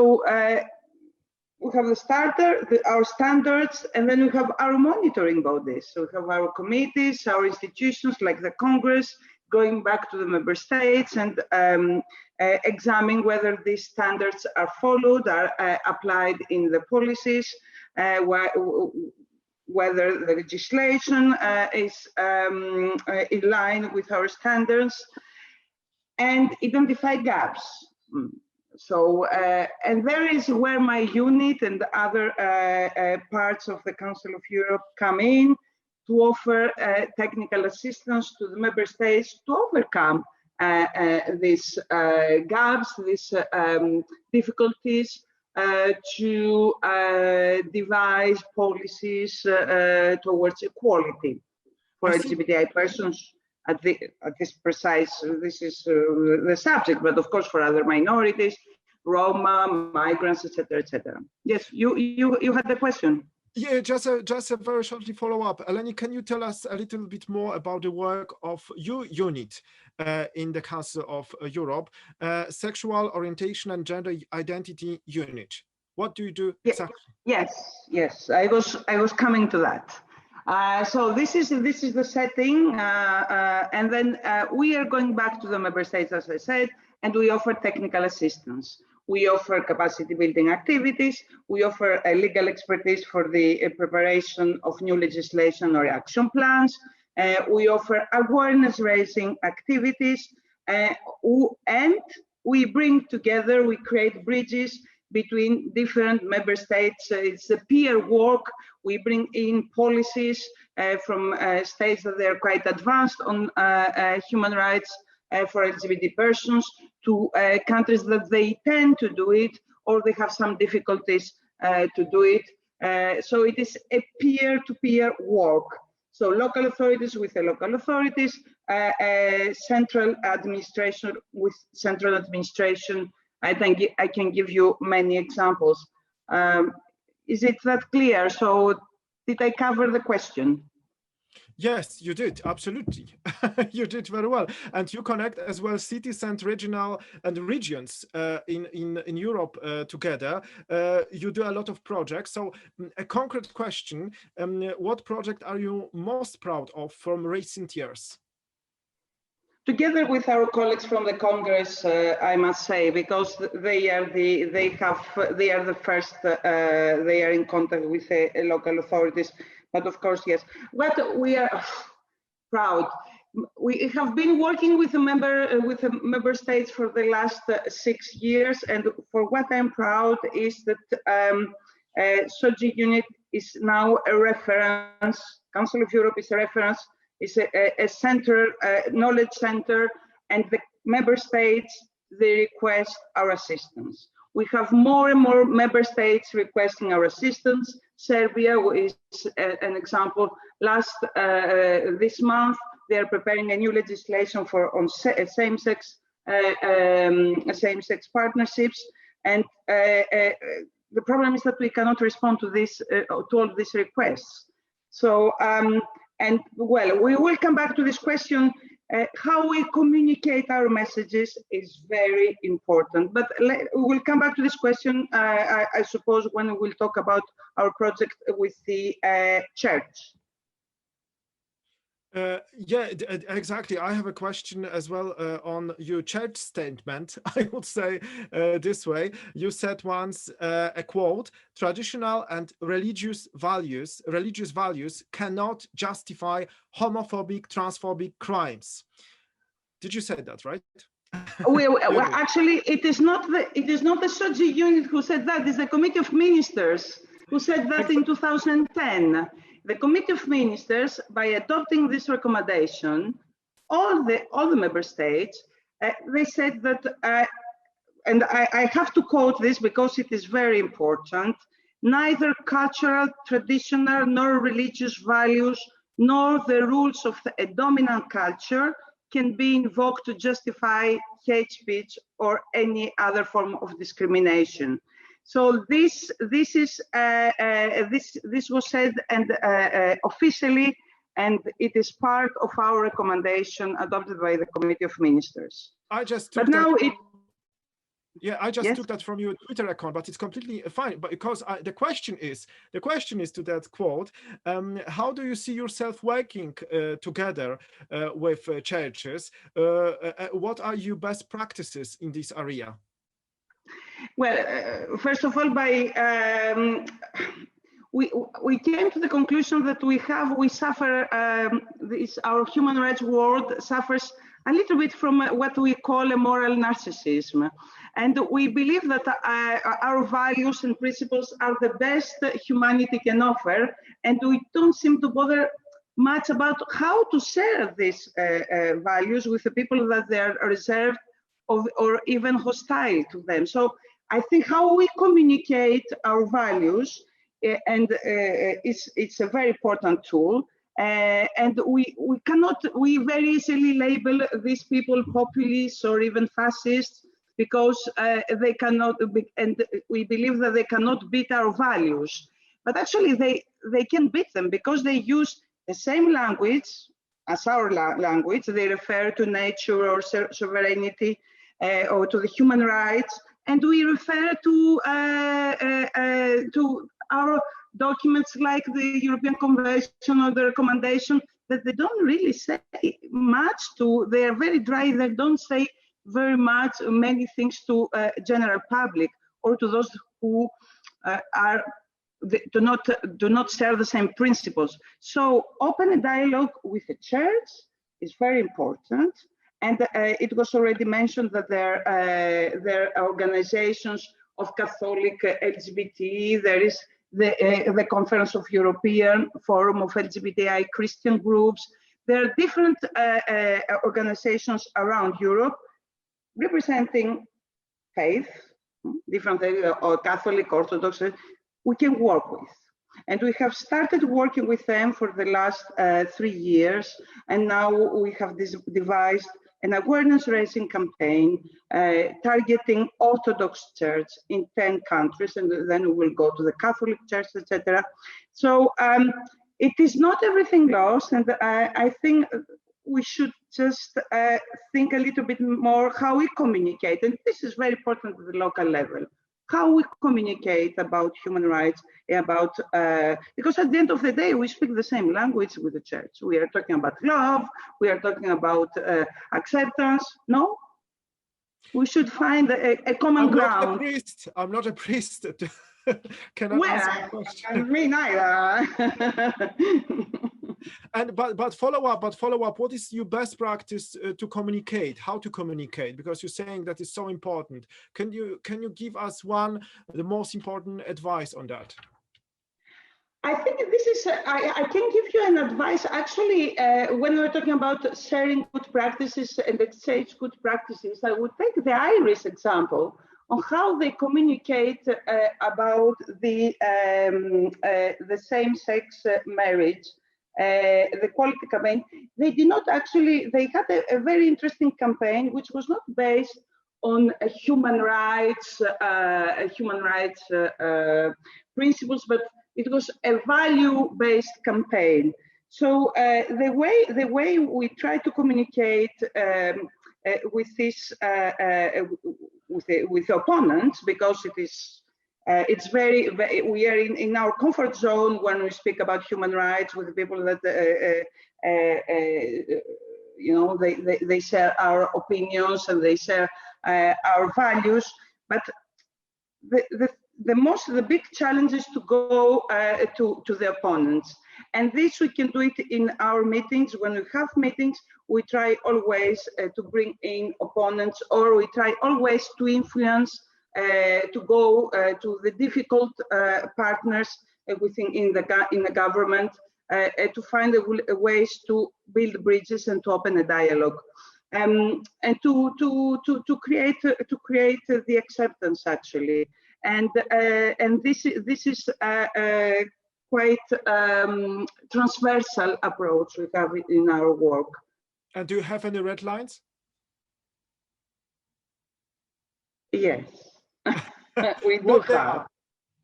we have the starter, our standards, and then we have our monitoring bodies. So we have our committees, our institutions like the Congress, going back to the member states and examining whether these standards are followed, are applied in the policies, whether the legislation is in line with our standards, and identify gaps. So, and there is where my unit and other parts of the Council of Europe come in to offer technical assistance to the member states to overcome these gaps, these difficulties, to devise policies towards equality for LGBTI persons. At this precise, this is the subject, but of course for other minorities, Roma, migrants, etc., etc. Yes, you had the question. Yeah, just a very shortly follow up. Eleni, can you tell us a little bit more about the work of your unit in the Council of Europe, Sexual Orientation and Gender Identity Unit? What do you do exactly? Yes, I was coming to that. So this is the setting, and then we are going back to the member states, as I said, and we offer technical assistance. We offer capacity building activities. We offer legal expertise for the preparation of new legislation or action plans. We offer awareness raising activities, and we bring together, we create bridges between different member states. It's a peer work. We bring in policies from states that they are quite advanced on human rights for LGBT persons to countries that they tend to do it or they have some difficulties to do it. So it is a peer-to-peer work. So local authorities with the local authorities, central administration with central administration. I can give you many examples. Is it that clear? So did I cover the question? Yes, you did, absolutely. You did very well. And you connect as well cities and regional and regions in Europe together. You do a lot of projects. So a concrete question, what project are you most proud of from recent years? Together with our colleagues from the Congress, I must say, because they are the first, they are in contact with the local authorities. But of course, yes, what we are proud. We have been working with the member states for the last 6 years, and for what I'm proud is that SOGI unit is now a reference. Council of Europe is a reference. It's a center, knowledge center, and the member states, they request our assistance. We have more and more member states requesting our assistance. Serbia is an example. This month, they are preparing a new legislation on same-sex partnerships, and the problem is that we cannot respond to this to all these requests. So. And well, we will come back to this question. How we communicate our messages is very important. But we'll come back to this question, I suppose, when we will talk about our project with the church. Yeah, exactly. I have a question as well on your church statement. I would say this way. You said once a quote: "Traditional and religious values cannot justify homophobic, transphobic crimes." Did you say that right? Well, actually, it is not the SOGI unit who said that. It's the Committee of Ministers who said that in 2010. The Committee of Ministers, by adopting this recommendation, all the member states, they said that, and I have to quote this because it is very important, neither cultural, traditional, nor religious values, nor the rules of a dominant culture can be invoked to justify hate speech or any other form of discrimination. So this was said and officially, and it is part of our recommendation adopted by the Committee of Ministers. I just took Yeah, I just Yes. took that from your Twitter account, but it's completely fine. But because the question is to that quote, how do you see yourself working together with churches? What are your best practices in this area? Well, first of all, we came to the conclusion that we suffer, our human rights world suffers a little bit from what we call a moral narcissism. And we believe that our values and principles are the best humanity can offer, and we don't seem to bother much about how to share these values with the people that they are reserved or even hostile to them. So I think how we communicate our values and it's a very important tool. And we very easily label these people populists or even fascists because they cannot, and we believe that they cannot beat our values. But actually they can beat them because they use the same language as our language. They refer to nature or sovereignty or to the human rights. And we refer to our documents like the European Convention or the recommendation that they don't really say much to. They are very dry. They don't say very much, many things to general public or to those who do not share the same principles. So open a dialogue with the church is very important. And it was already mentioned that there are organizations of Catholic LGBT. There is the Conference of European Forum of LGBTI Christian groups. There are different organizations around Europe representing faith, different or Catholic, Orthodox, we can work with. And we have started working with them for the last 3 years. And now we have devised an awareness raising campaign targeting Orthodox Church in 10 countries, and then we will go to the Catholic Church, etc. So it is not everything lost, and I think we should just think a little bit more how we communicate, and this is very important at the local level. How we communicate about human rights, about because at the end of the day, we speak the same language with the church. We are talking about love. We are talking about acceptance. No, we should find a common ground. I'm not a priest. Can I answer the question? Me neither. And but follow up. What is your best practice to communicate? How to communicate? Because you're saying that is so important. Can you give us the most important advice on that? I think this is. I can give you an advice. Actually, when we're talking about sharing good practices and exchange good practices, I would take the Irish example on how they communicate about the same-sex marriage. The equality campaign, they did not actually, they had a very interesting campaign which was not based on human rights principles, but it was a value-based campaign. So the way we try to communicate with this with the opponents, because it is it's very, we are in our comfort zone when we speak about human rights with the people that you know, they share our opinions and they share our values. But the big challenge is to go to the opponents, and this we can do it in our meetings. When we have meetings, we try always to bring in opponents, or we try always to influence. To go to the difficult partners in the government to find ways to build bridges and to open a dialogue, and to create the acceptance actually, and this is quite transversal approach we have in our work. And do you have any red lines? Yes. We do have.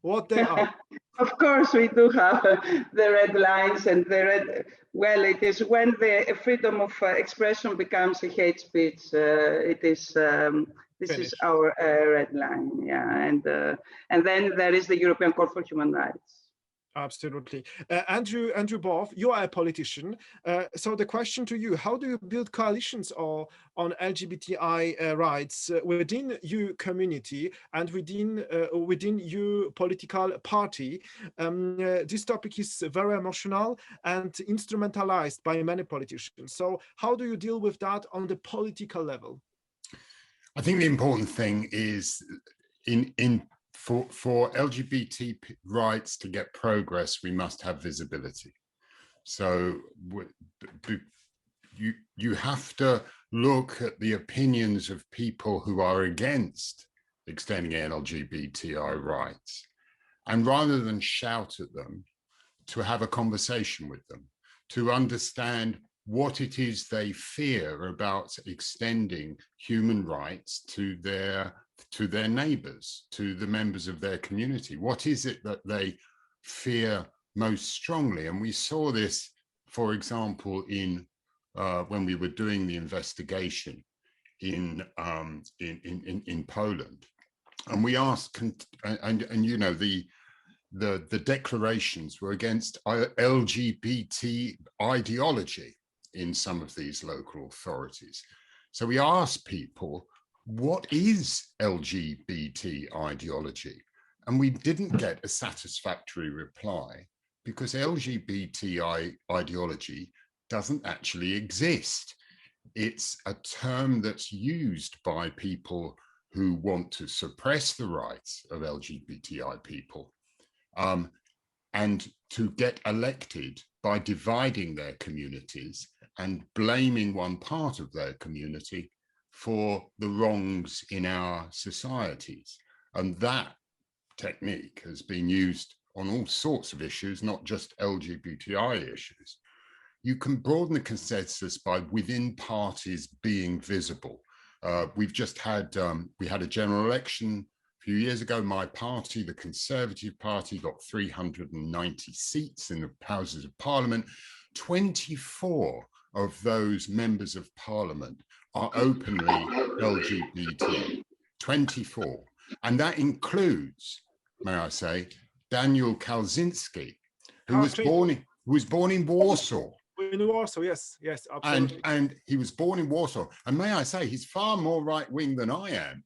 What they are? Of course, we do have the red lines and the red. Well, it is when the freedom of expression becomes a hate speech. It is. This Finish. is our red line. Yeah, and then there is the European Court for Human Rights. Absolutely. Andrew Boff, you are a politician. So the question to you, how do you build coalitions on LGBTI rights within your community and within your political party? This topic is very emotional and instrumentalized by many politicians. So how do you deal with that on the political level? I think the important thing is for LGBT rights to get progress, we must have visibility. So you have to look at the opinions of people who are against extending LGBTI rights, and rather than shout at them, to have a conversation with them, to understand what it is they fear about extending human rights to their neighbors, to the members of their community. What is it that they fear most strongly? And we saw this, for example, in when we were doing the investigation in Poland, and we asked, and you know, the declarations were against LGBT ideology in some of these local authorities. So we asked people, what is LGBT ideology? And we didn't get a satisfactory reply, because LGBT ideology doesn't actually exist. It's a term that's used by people who want to suppress the rights of LGBTI people and to get elected by dividing their communities and blaming one part of their community for the wrongs in our societies. And that technique has been used on all sorts of issues, not just LGBTI issues. You can broaden the consensus by within parties being visible. We've just had, we had a general election a few years ago. My party, the Conservative Party, got 390 seats in the Houses of Parliament. 24 of those members of Parliament are openly LGBT, 24. And that includes, may I say, Daniel Kalczynski, who was born in Warsaw. In Warsaw, yes, absolutely. And he was born in Warsaw. And may I say, he's far more right-wing than I am.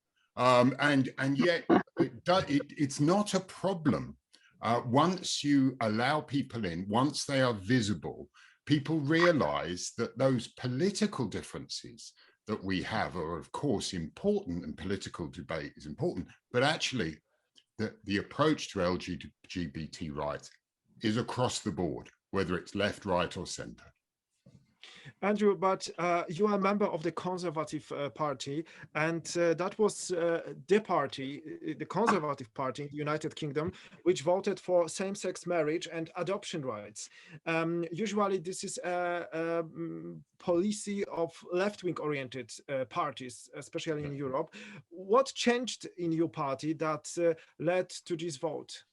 And yet it's not a problem. Once you allow people in, once they are visible, people realize that those political differences that we have are, of course, important, and political debate is important, but actually the approach to LGBT rights is across the board, whether it's left, right, or center. Andrew, but you are a member of the Conservative Party, and that was the party, the Conservative Party in the United Kingdom, which voted for same-sex marriage and adoption rights. Usually this is a policy of left-wing oriented parties, especially in Europe. What changed in your party that led to this vote?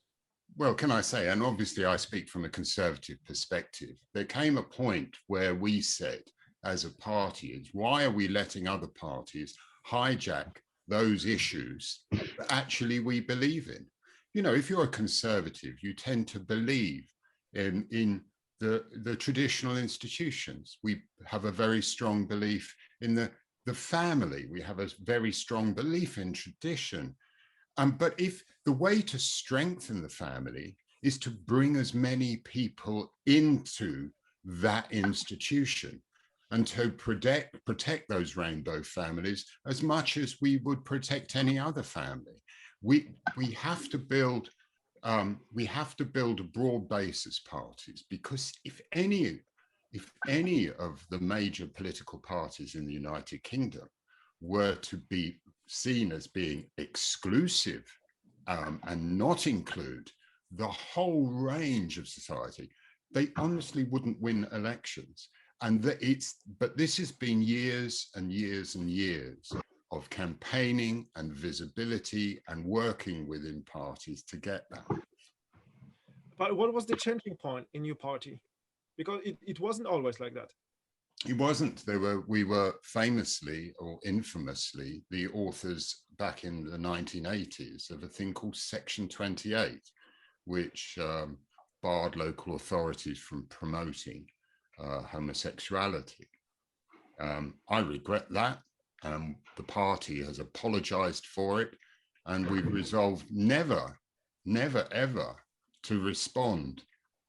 Well, can I say, and obviously I speak from a conservative perspective, there came a point where we said as a party, why are we letting other parties hijack those issues that actually we believe in? You know, if you're a conservative, you tend to believe in the traditional institutions. We have a very strong belief in the family. We have a very strong belief in tradition. But if the way to strengthen the family is to bring as many people into that institution and to protect those rainbow families as much as we would protect any other family, we have to build a broad base as parties, because if any of the major political parties in the United Kingdom were to be seen as being exclusive and not include the whole range of society, they honestly wouldn't win elections. But this has been years and years and years of campaigning and visibility and working within parties to get that. But what was the changing point in your party? Because it wasn't always like that. It wasn't. We were famously or infamously the authors back in the 1980s of a thing called Section 28, which barred local authorities from promoting homosexuality. I regret that. The party has apologized for it, and we've resolved never, ever to respond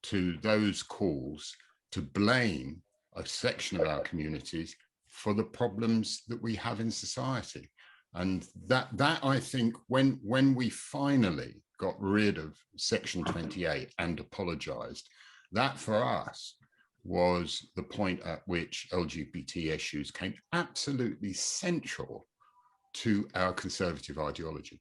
to those calls to blame a section of our communities for the problems that we have in society. And that I think when we finally got rid of Section 28 and apologized, that for us was the point at which LGBT issues came absolutely central to our conservative ideology.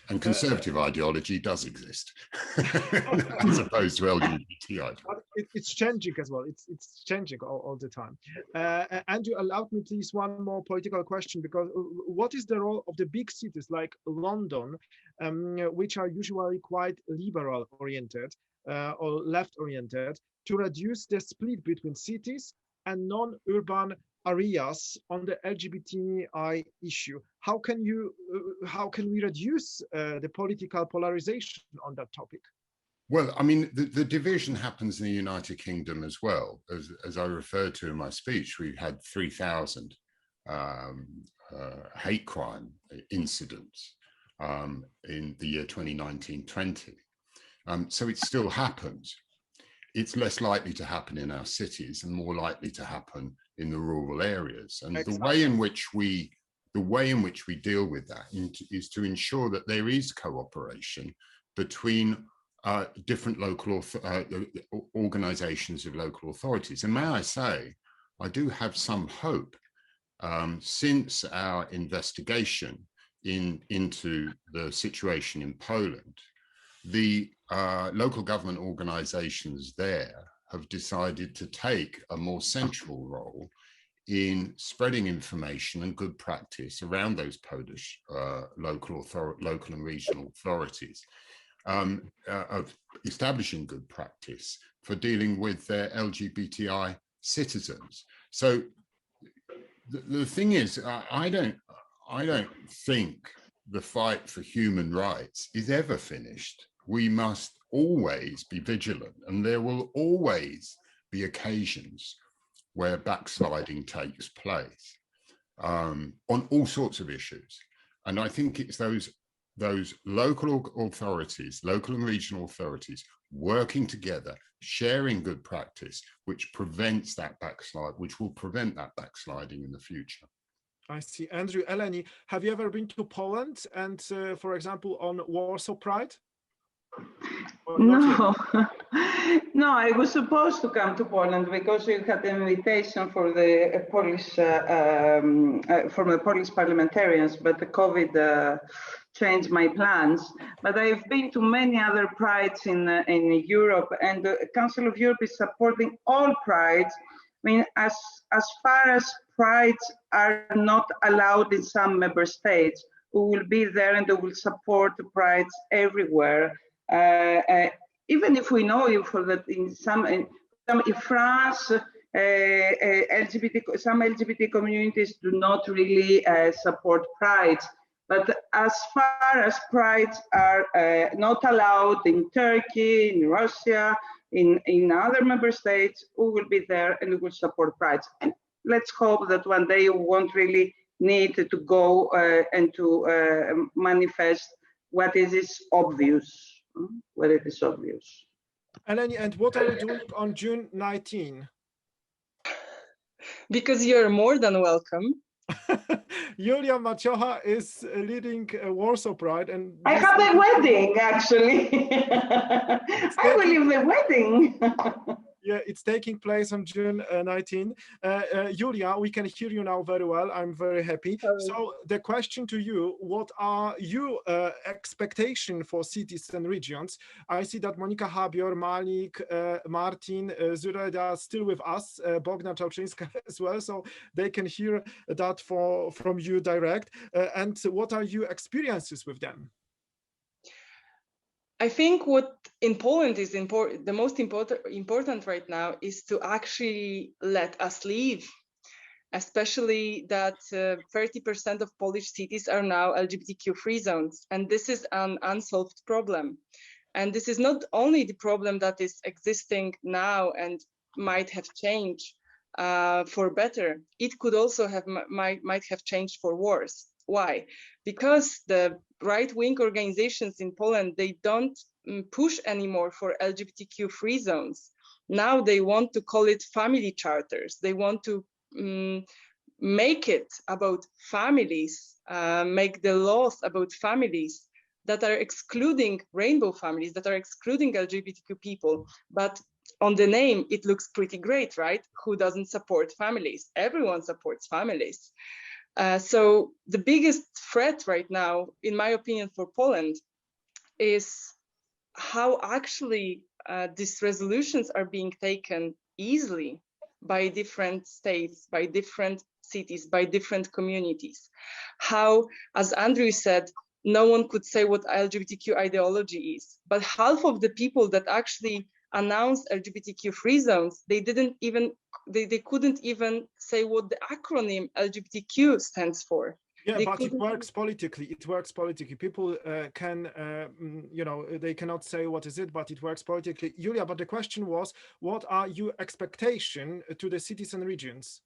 And conservative ideology does exist, as opposed to LGBTI. But it's changing as well. It's changing all the time. Andrew, allow me please one more political question, because what is the role of the big cities like London, which are usually quite liberal oriented or left oriented, to reduce the split between cities and non-urban areas on the LGBTI issue? How can we reduce the political polarization on that topic? Well, I mean, the division happens in the United Kingdom as well. As I referred to in my speech, we had 3,000 hate crime incidents in the year 2019-20. So it still happens. It's less likely to happen in our cities and more likely to happen in the rural areas. And exactly. the way in which we deal with that is to ensure that there is cooperation between different local organizations of local authorities. And may I say, I do have some hope since our investigation into the situation in Poland. The local government organizations there have decided to take a more central role in spreading information and good practice around those Polish local and regional authorities, of establishing good practice for dealing with their LGBTI citizens. So the thing is, I don't think the fight for human rights is ever finished. We must always be vigilant, and there will always be occasions where backsliding takes place on all sorts of issues. And I think it's those local authorities, local and regional authorities, working together, sharing good practice, which prevents that backslide, which will prevent that backsliding in the future. I see. Andrew, Eleni, have you ever been to Poland and, for example, on Warsaw Pride? No, no, I was supposed to come to Poland because we had an invitation for the Polish, from the Polish parliamentarians, but the COVID changed my plans. But I've been to many other prides in Europe, and the Council of Europe is supporting all prides. I mean, as far as prides are not allowed in some member states, we will be there and we will support the prides everywhere. Even if we know that in France, some LGBT communities do not really support Pride. But as far as Prides are not allowed in Turkey, in Russia, in other member states, we will be there and we will support Prides. And let's hope that one day we won't really need to go and to manifest what is obvious. Where it is obvious. Eleni, and what are you doing on June 19? Because you're more than welcome. Julia Maciocha is leading Warsaw Pride, and I have a wedding actually. I will leave the wedding. Yeah, it's taking place on June 19. Julia, we can hear you now very well. I'm very happy. So the question to you, what are your expectations for cities and regions? I see that Monika Habior, Malik, Martin, Zureda are still with us, Bogna Czałczyńska as well, so they can hear that from you direct. And what are your experiences with them? I think what in Poland is the most important right now is to actually let us leave, especially that 30% of Polish cities are now LGBTQ free zones. And this is an unsolved problem. And this is not only the problem that is existing now and might have changed for better, it could also might have changed for worse. Why? Because the right-wing organizations in Poland, they don't push anymore for LGBTQ free zones. Now they want to call it family charters. They want to make it about families, make the laws about families that are excluding rainbow families, that are excluding LGBTQ people. But on the name, it looks pretty great, right? Who doesn't support families? Everyone supports families. So the biggest threat right now, in my opinion, for Poland is how actually these resolutions are being taken easily by different states, by different cities, by different communities. How, as Andrew said, no one could say what LGBTQ ideology is, but half of the people that actually announced LGBTQ free zones, they couldn't even say what the acronym LGBTQ stands for. Yeah, but it works politically. It works politically. People can, they cannot say what is it, but it works politically. Julia, but the question was, what are your expectations to the cities and regions?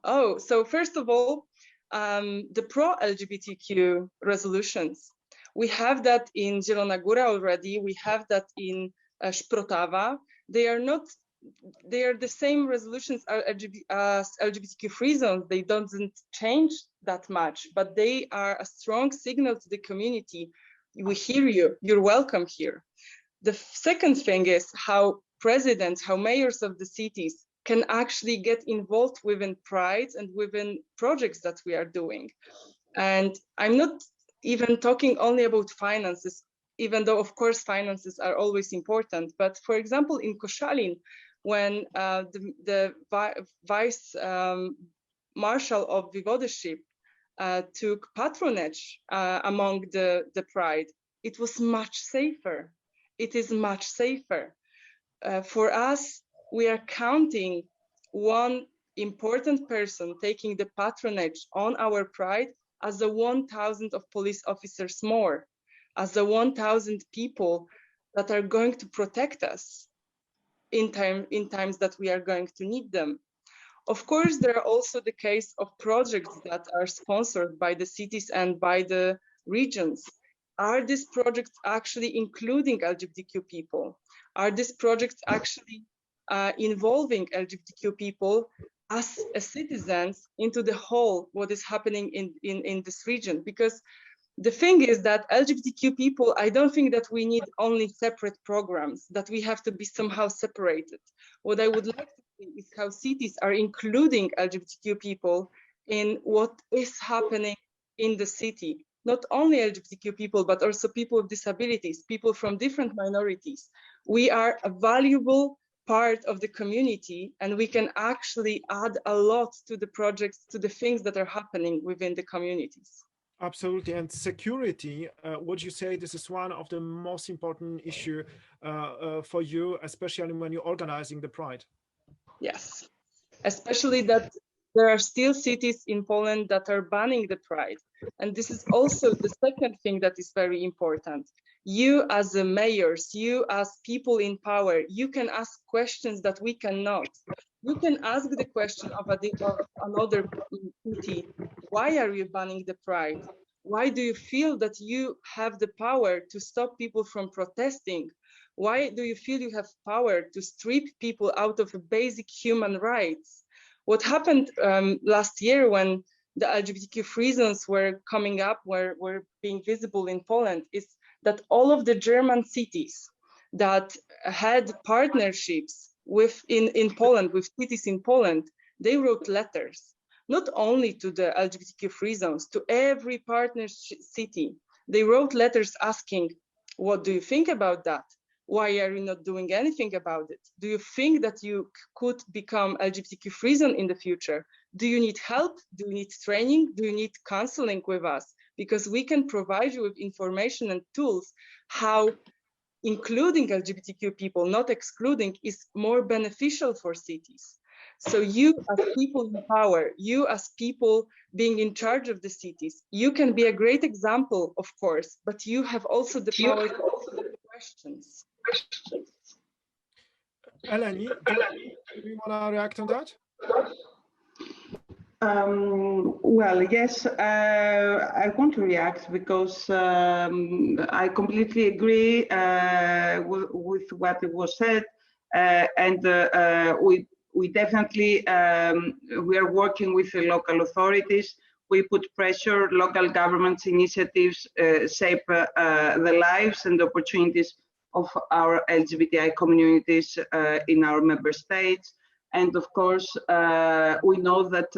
Oh, so first of all, the pro-LGBTQ resolutions. We have that in Zielona Góra already. We have that in Szprotawa. They are the same resolutions as LGBTQ free zones. They don't change that much, but they are a strong signal to the community. We hear you, you're welcome here. The second thing is how presidents, how mayors of the cities can actually get involved within Pride and within projects that we are doing. And I'm not even talking only about finances, even though of course finances are always important. But for example, in Koszalin, when the vice marshal of Voivodeship took patronage among the Pride, it was much safer. It is much safer. For us, we are counting one important person taking the patronage on our Pride as a 1,000 of police officers more, as a 1,000 people that are going to protect us in times that we are going to need them. Of course, there are also the case of projects that are sponsored by the cities and by the regions. Are these projects actually including LGBTQ people? Are these projects actually involving LGBTQ people as citizens into the whole what is happening in this region? Because the thing is that LGBTQ people, I don't think that we need only separate programs, that we have to be somehow separated. What I would like to see is how cities are including LGBTQ people in what is happening in the city. Not only LGBTQ people, but also people with disabilities, people from different minorities. We are a valuable part of the community, and we can actually add a lot to the projects, to the things that are happening within the communities. Absolutely. And security, would you say this is one of the most important issue for you, especially when you're organizing the Pride? Yes, especially that there are still cities in Poland that are banning the Pride. And this is also the second thing that is very important. You as the mayors, you as people in power, you can ask questions that we cannot. You can ask the question of another city, why are you banning the Pride? Why do you feel that you have the power to stop people from protesting? Why do you feel you have power to strip people out of basic human rights? What happened last year when the LGBTQ free zones were coming up, were being visible in Poland, is that all of the German cities that had partnerships in Poland, with cities in Poland, they wrote letters, not only to the LGBTQ free zones, to every partner city. They wrote letters asking, what do you think about that? Why are you not doing anything about it? Do you think that you could become LGBTQ free zone in the future? Do you need help? Do you need training? Do you need counseling with us? Because we can provide you with information and tools how including LGBTQ people, not excluding, is more beneficial for cities. So you as people in power, you as people being in charge of the cities, you can be a great example, of course, but you have also the power to ask questions. Eleni, do you want to react on that? Well, yes, I want to react because I completely agree with what was said, and we definitely we are working with the local authorities. We put pressure. Local governments' initiatives shape the lives and opportunities of our LGBTI communities in our member states. And of course, we know that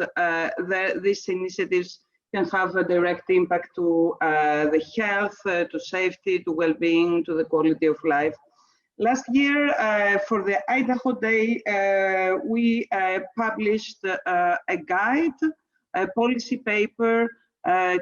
these initiatives can have a direct impact to the health, to safety, to well-being, to the quality of life. Last year, for the Idaho Day, we published a guide, a policy paper,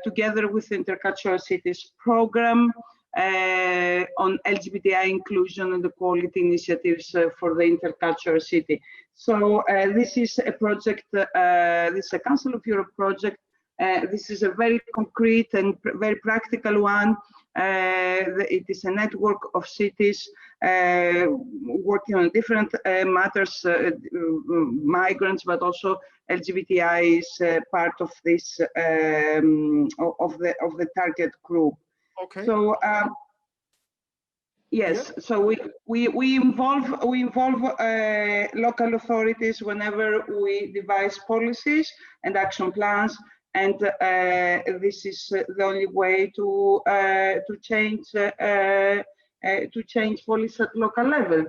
together with the Intercultural Cities program on LGBTI inclusion and equality initiatives for the intercultural city. So this is a project, this is a Council of Europe project. This is a very concrete and very practical one. It is a network of cities working on different matters, migrants, but also LGBTI is part of this of the target group. Okay. So yes, yeah. So we involve local authorities whenever we devise policies and action plans, and this is the only way to change policy at local level.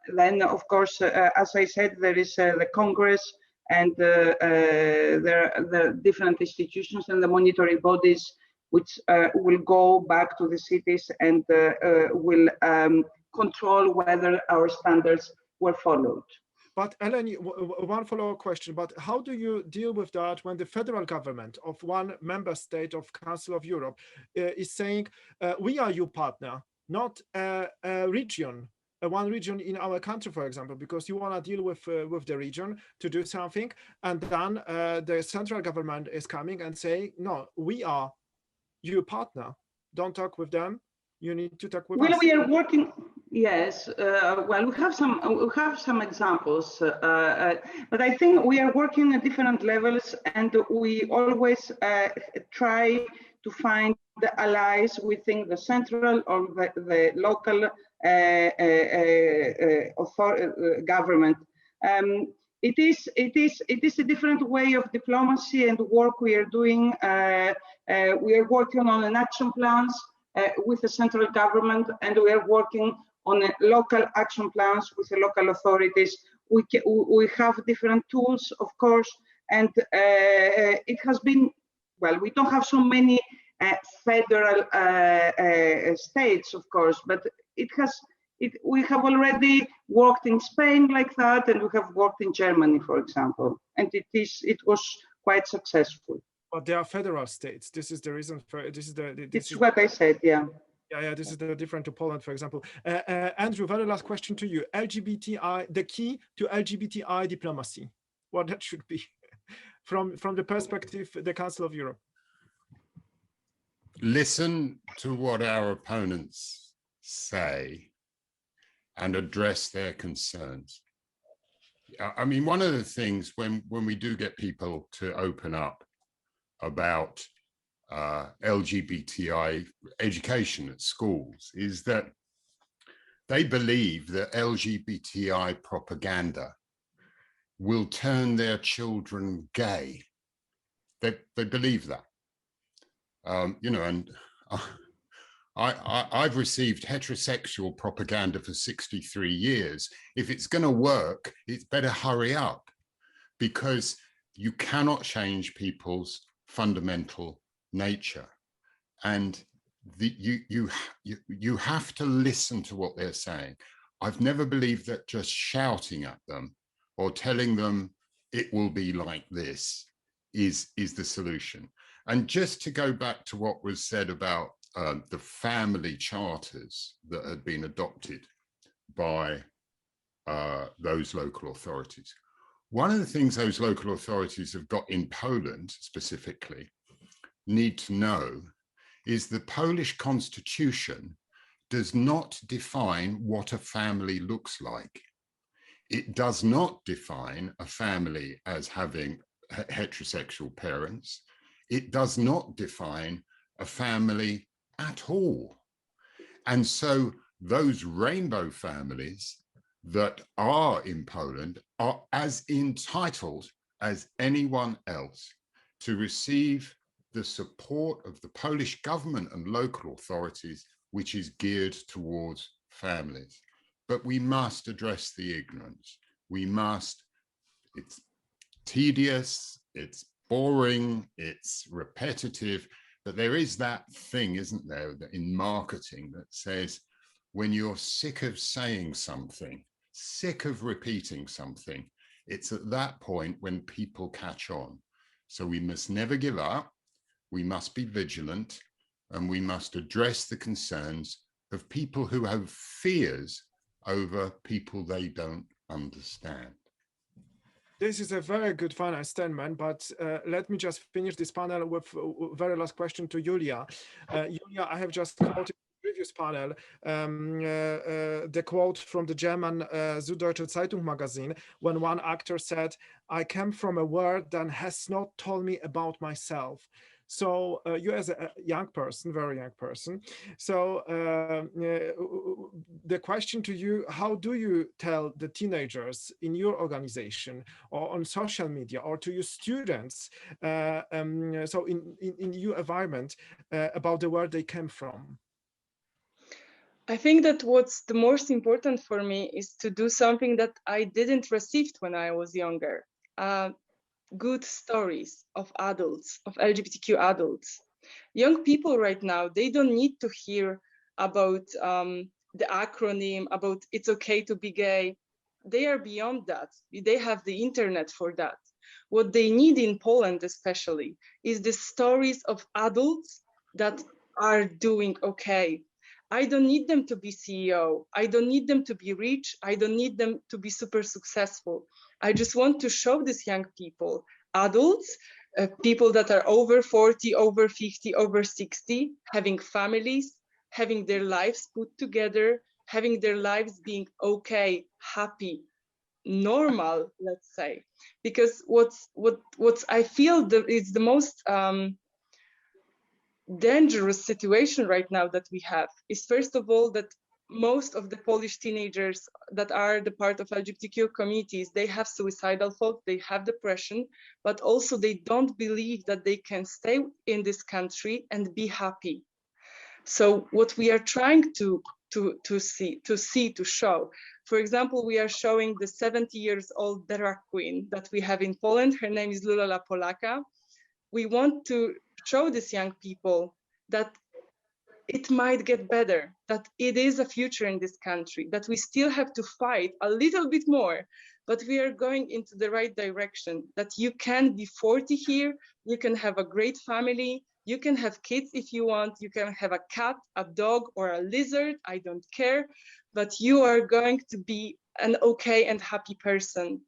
Then, of course, as I said, there is the Congress, and there are different institutions and the monitoring bodies which will go back to the cities and will control whether our standards were followed. But Eleni, one follow-up question, but how do you deal with that when the federal government of one member state of Council of Europe is saying, we are your partner, not a region, one region in our country, for example, because you want to deal with the region to do something, and then the central government is coming and saying, no, we are your partner, don't talk with them, you need to talk with us. Well, we are working. Yes, well, we have some examples, but I think we are working at different levels, and we always try to find the allies within the central or the local government. It is a different way of diplomacy and work we are doing. We are working on an action plans with the central government, and we are working on local action plans with the local authorities. We have different tools, of course, and it has been, well, we don't have so many federal states, of course, but we have already worked in Spain like that, and we have worked in Germany, for example, and it was quite successful. But they are federal states. This is the reason for this is it's what I said, yeah. Yeah, this is the different to Poland, for example. Andrew, very last question to you. LGBTI, the key to LGBTI diplomacy, what that should be from the perspective of the Council of Europe. Listen to what our opponents say and address their concerns. I mean, one of the things when we do get people to open up about LGBTI education at schools is that they believe that LGBTI propaganda will turn their children gay. They believe that. You know, and I've received heterosexual propaganda for 63 years. If it's going to work, it's better hurry up, because you cannot change people's fundamental nature, and you have to listen to what they're saying. I've never believed that just shouting at them or telling them it will be like this is the solution. And just to go back to what was said about the family charters that had been adopted by those local authorities. One of the things those local authorities have got in Poland specifically need to know is the Polish constitution does not define what a family looks like. It does not define a family as having heterosexual parents. It does not define a family at all. And so those rainbow families that are in Poland are as entitled as anyone else to receive the support of the Polish government and local authorities, which is geared towards families. But we must address the ignorance. We must, it's tedious, it's boring, it's repetitive, but there is that thing, isn't there, in marketing that says, when you're sick of saying something, sick of repeating something, it's at that point when people catch on. So we must never give up, we must be vigilant, and we must address the concerns of people who have fears over people they don't understand. This is a very good final statement, but let me just finish this panel with a very last question to Julia. Julia, I have just quoted the previous panel, the quote from the German Süddeutsche Zeitung magazine, when one actor said, "I came from a world that has not told me about myself." So you as a young person, very young person, so the question to you, how do you tell the teenagers in your organization or on social media or to your students, so in your environment, about the world they came from? I think that what's the most important for me is to do something that I didn't receive when I was younger. Good stories of adults, of LGBTQ adults. Young people right now, they don't need to hear about the acronym, about it's okay to be gay. They are beyond that. They have the internet for that. What they need in Poland especially is the stories of adults that are doing okay. I don't need them to be CEO. I don't need them to be rich. I don't need them to be super successful. I just want to show these young people, adults, people that are over 40, over 50, over 60, having families, having their lives put together, having their lives being okay, happy, normal, let's say. Because what's I feel is the most dangerous situation right now that we have is, first of all, that most of the Polish teenagers that are the part of LGBTQ communities, they have suicidal thoughts, they have depression, but also they don't believe that they can stay in this country and be happy. So what we are trying to show, for example, we are showing the 70-year-old drag queen that we have in Poland. Her name is Lula La Polaka. We want to show these young people that it might get better, that it is a future in this country, that we still have to fight a little bit more, but we are going into the right direction, that you can be 40 here, you can have a great family, you can have kids if you want, you can have a cat, a dog, or a lizard, I don't care, but you are going to be an okay and happy person.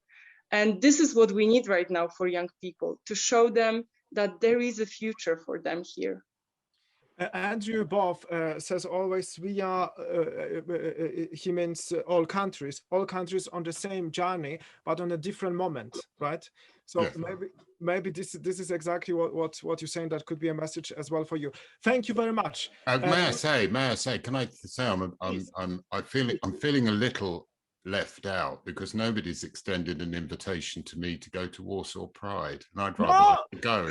And this is what we need right now for young people, to show them that there is a future for them here. Andrew Boff says always we are, he means all countries on the same journey, but on a different moment, right? So yes. maybe this is exactly what you're saying. That could be a message as well for you. Thank you very much. May I say, can I say I'm feeling a little left out because nobody's extended an invitation to me to go to Warsaw Pride, and I'd rather like to go.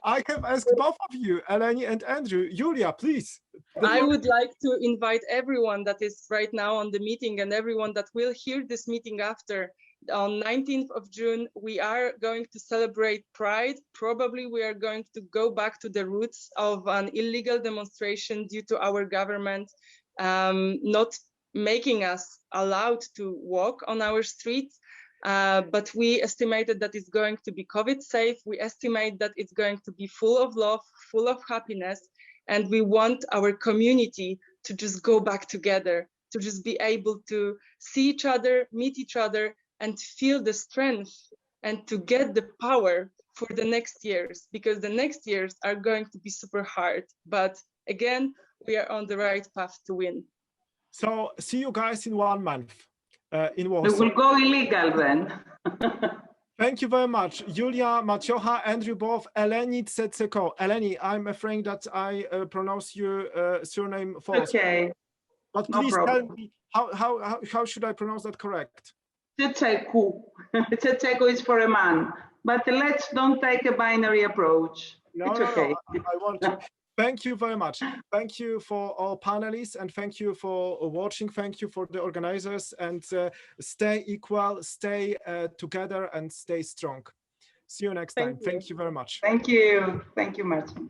I can ask both of you, Eleni and Andrew. Julia, please. I would like to invite everyone that is right now on the meeting and everyone that will hear this meeting after. On 19th of June, we are going to celebrate Pride. Probably we are going to go back to the roots of an illegal demonstration due to our government not making us allowed to walk on our streets. But we estimated that it's going to be COVID safe. We estimate that it's going to be full of love, full of happiness. And we want our community to just go back together, to just be able to see each other, meet each other, and feel the strength and to get the power for the next years, because the next years are going to be super hard. But again, we are on the right path to win. So see you guys in 1 month in Warsaw. We will go illegal then. Thank you very much. Julia, Maciocha, Andrew Both, Eleni Tsetseko. Eleni, I'm afraid that I pronounce your surname false. Okay. But please tell me, how should I pronounce that correct? Tsetseko. Tsetseko is for a man. But let's don't take a binary approach. No, it's okay. No, I want to. Thank you very much. Thank you for all panelists, and thank you for watching. Thank you for the organizers, and stay equal, stay together, and stay strong. See you next time. Thank you very much. Thank you. Thank you, Martin.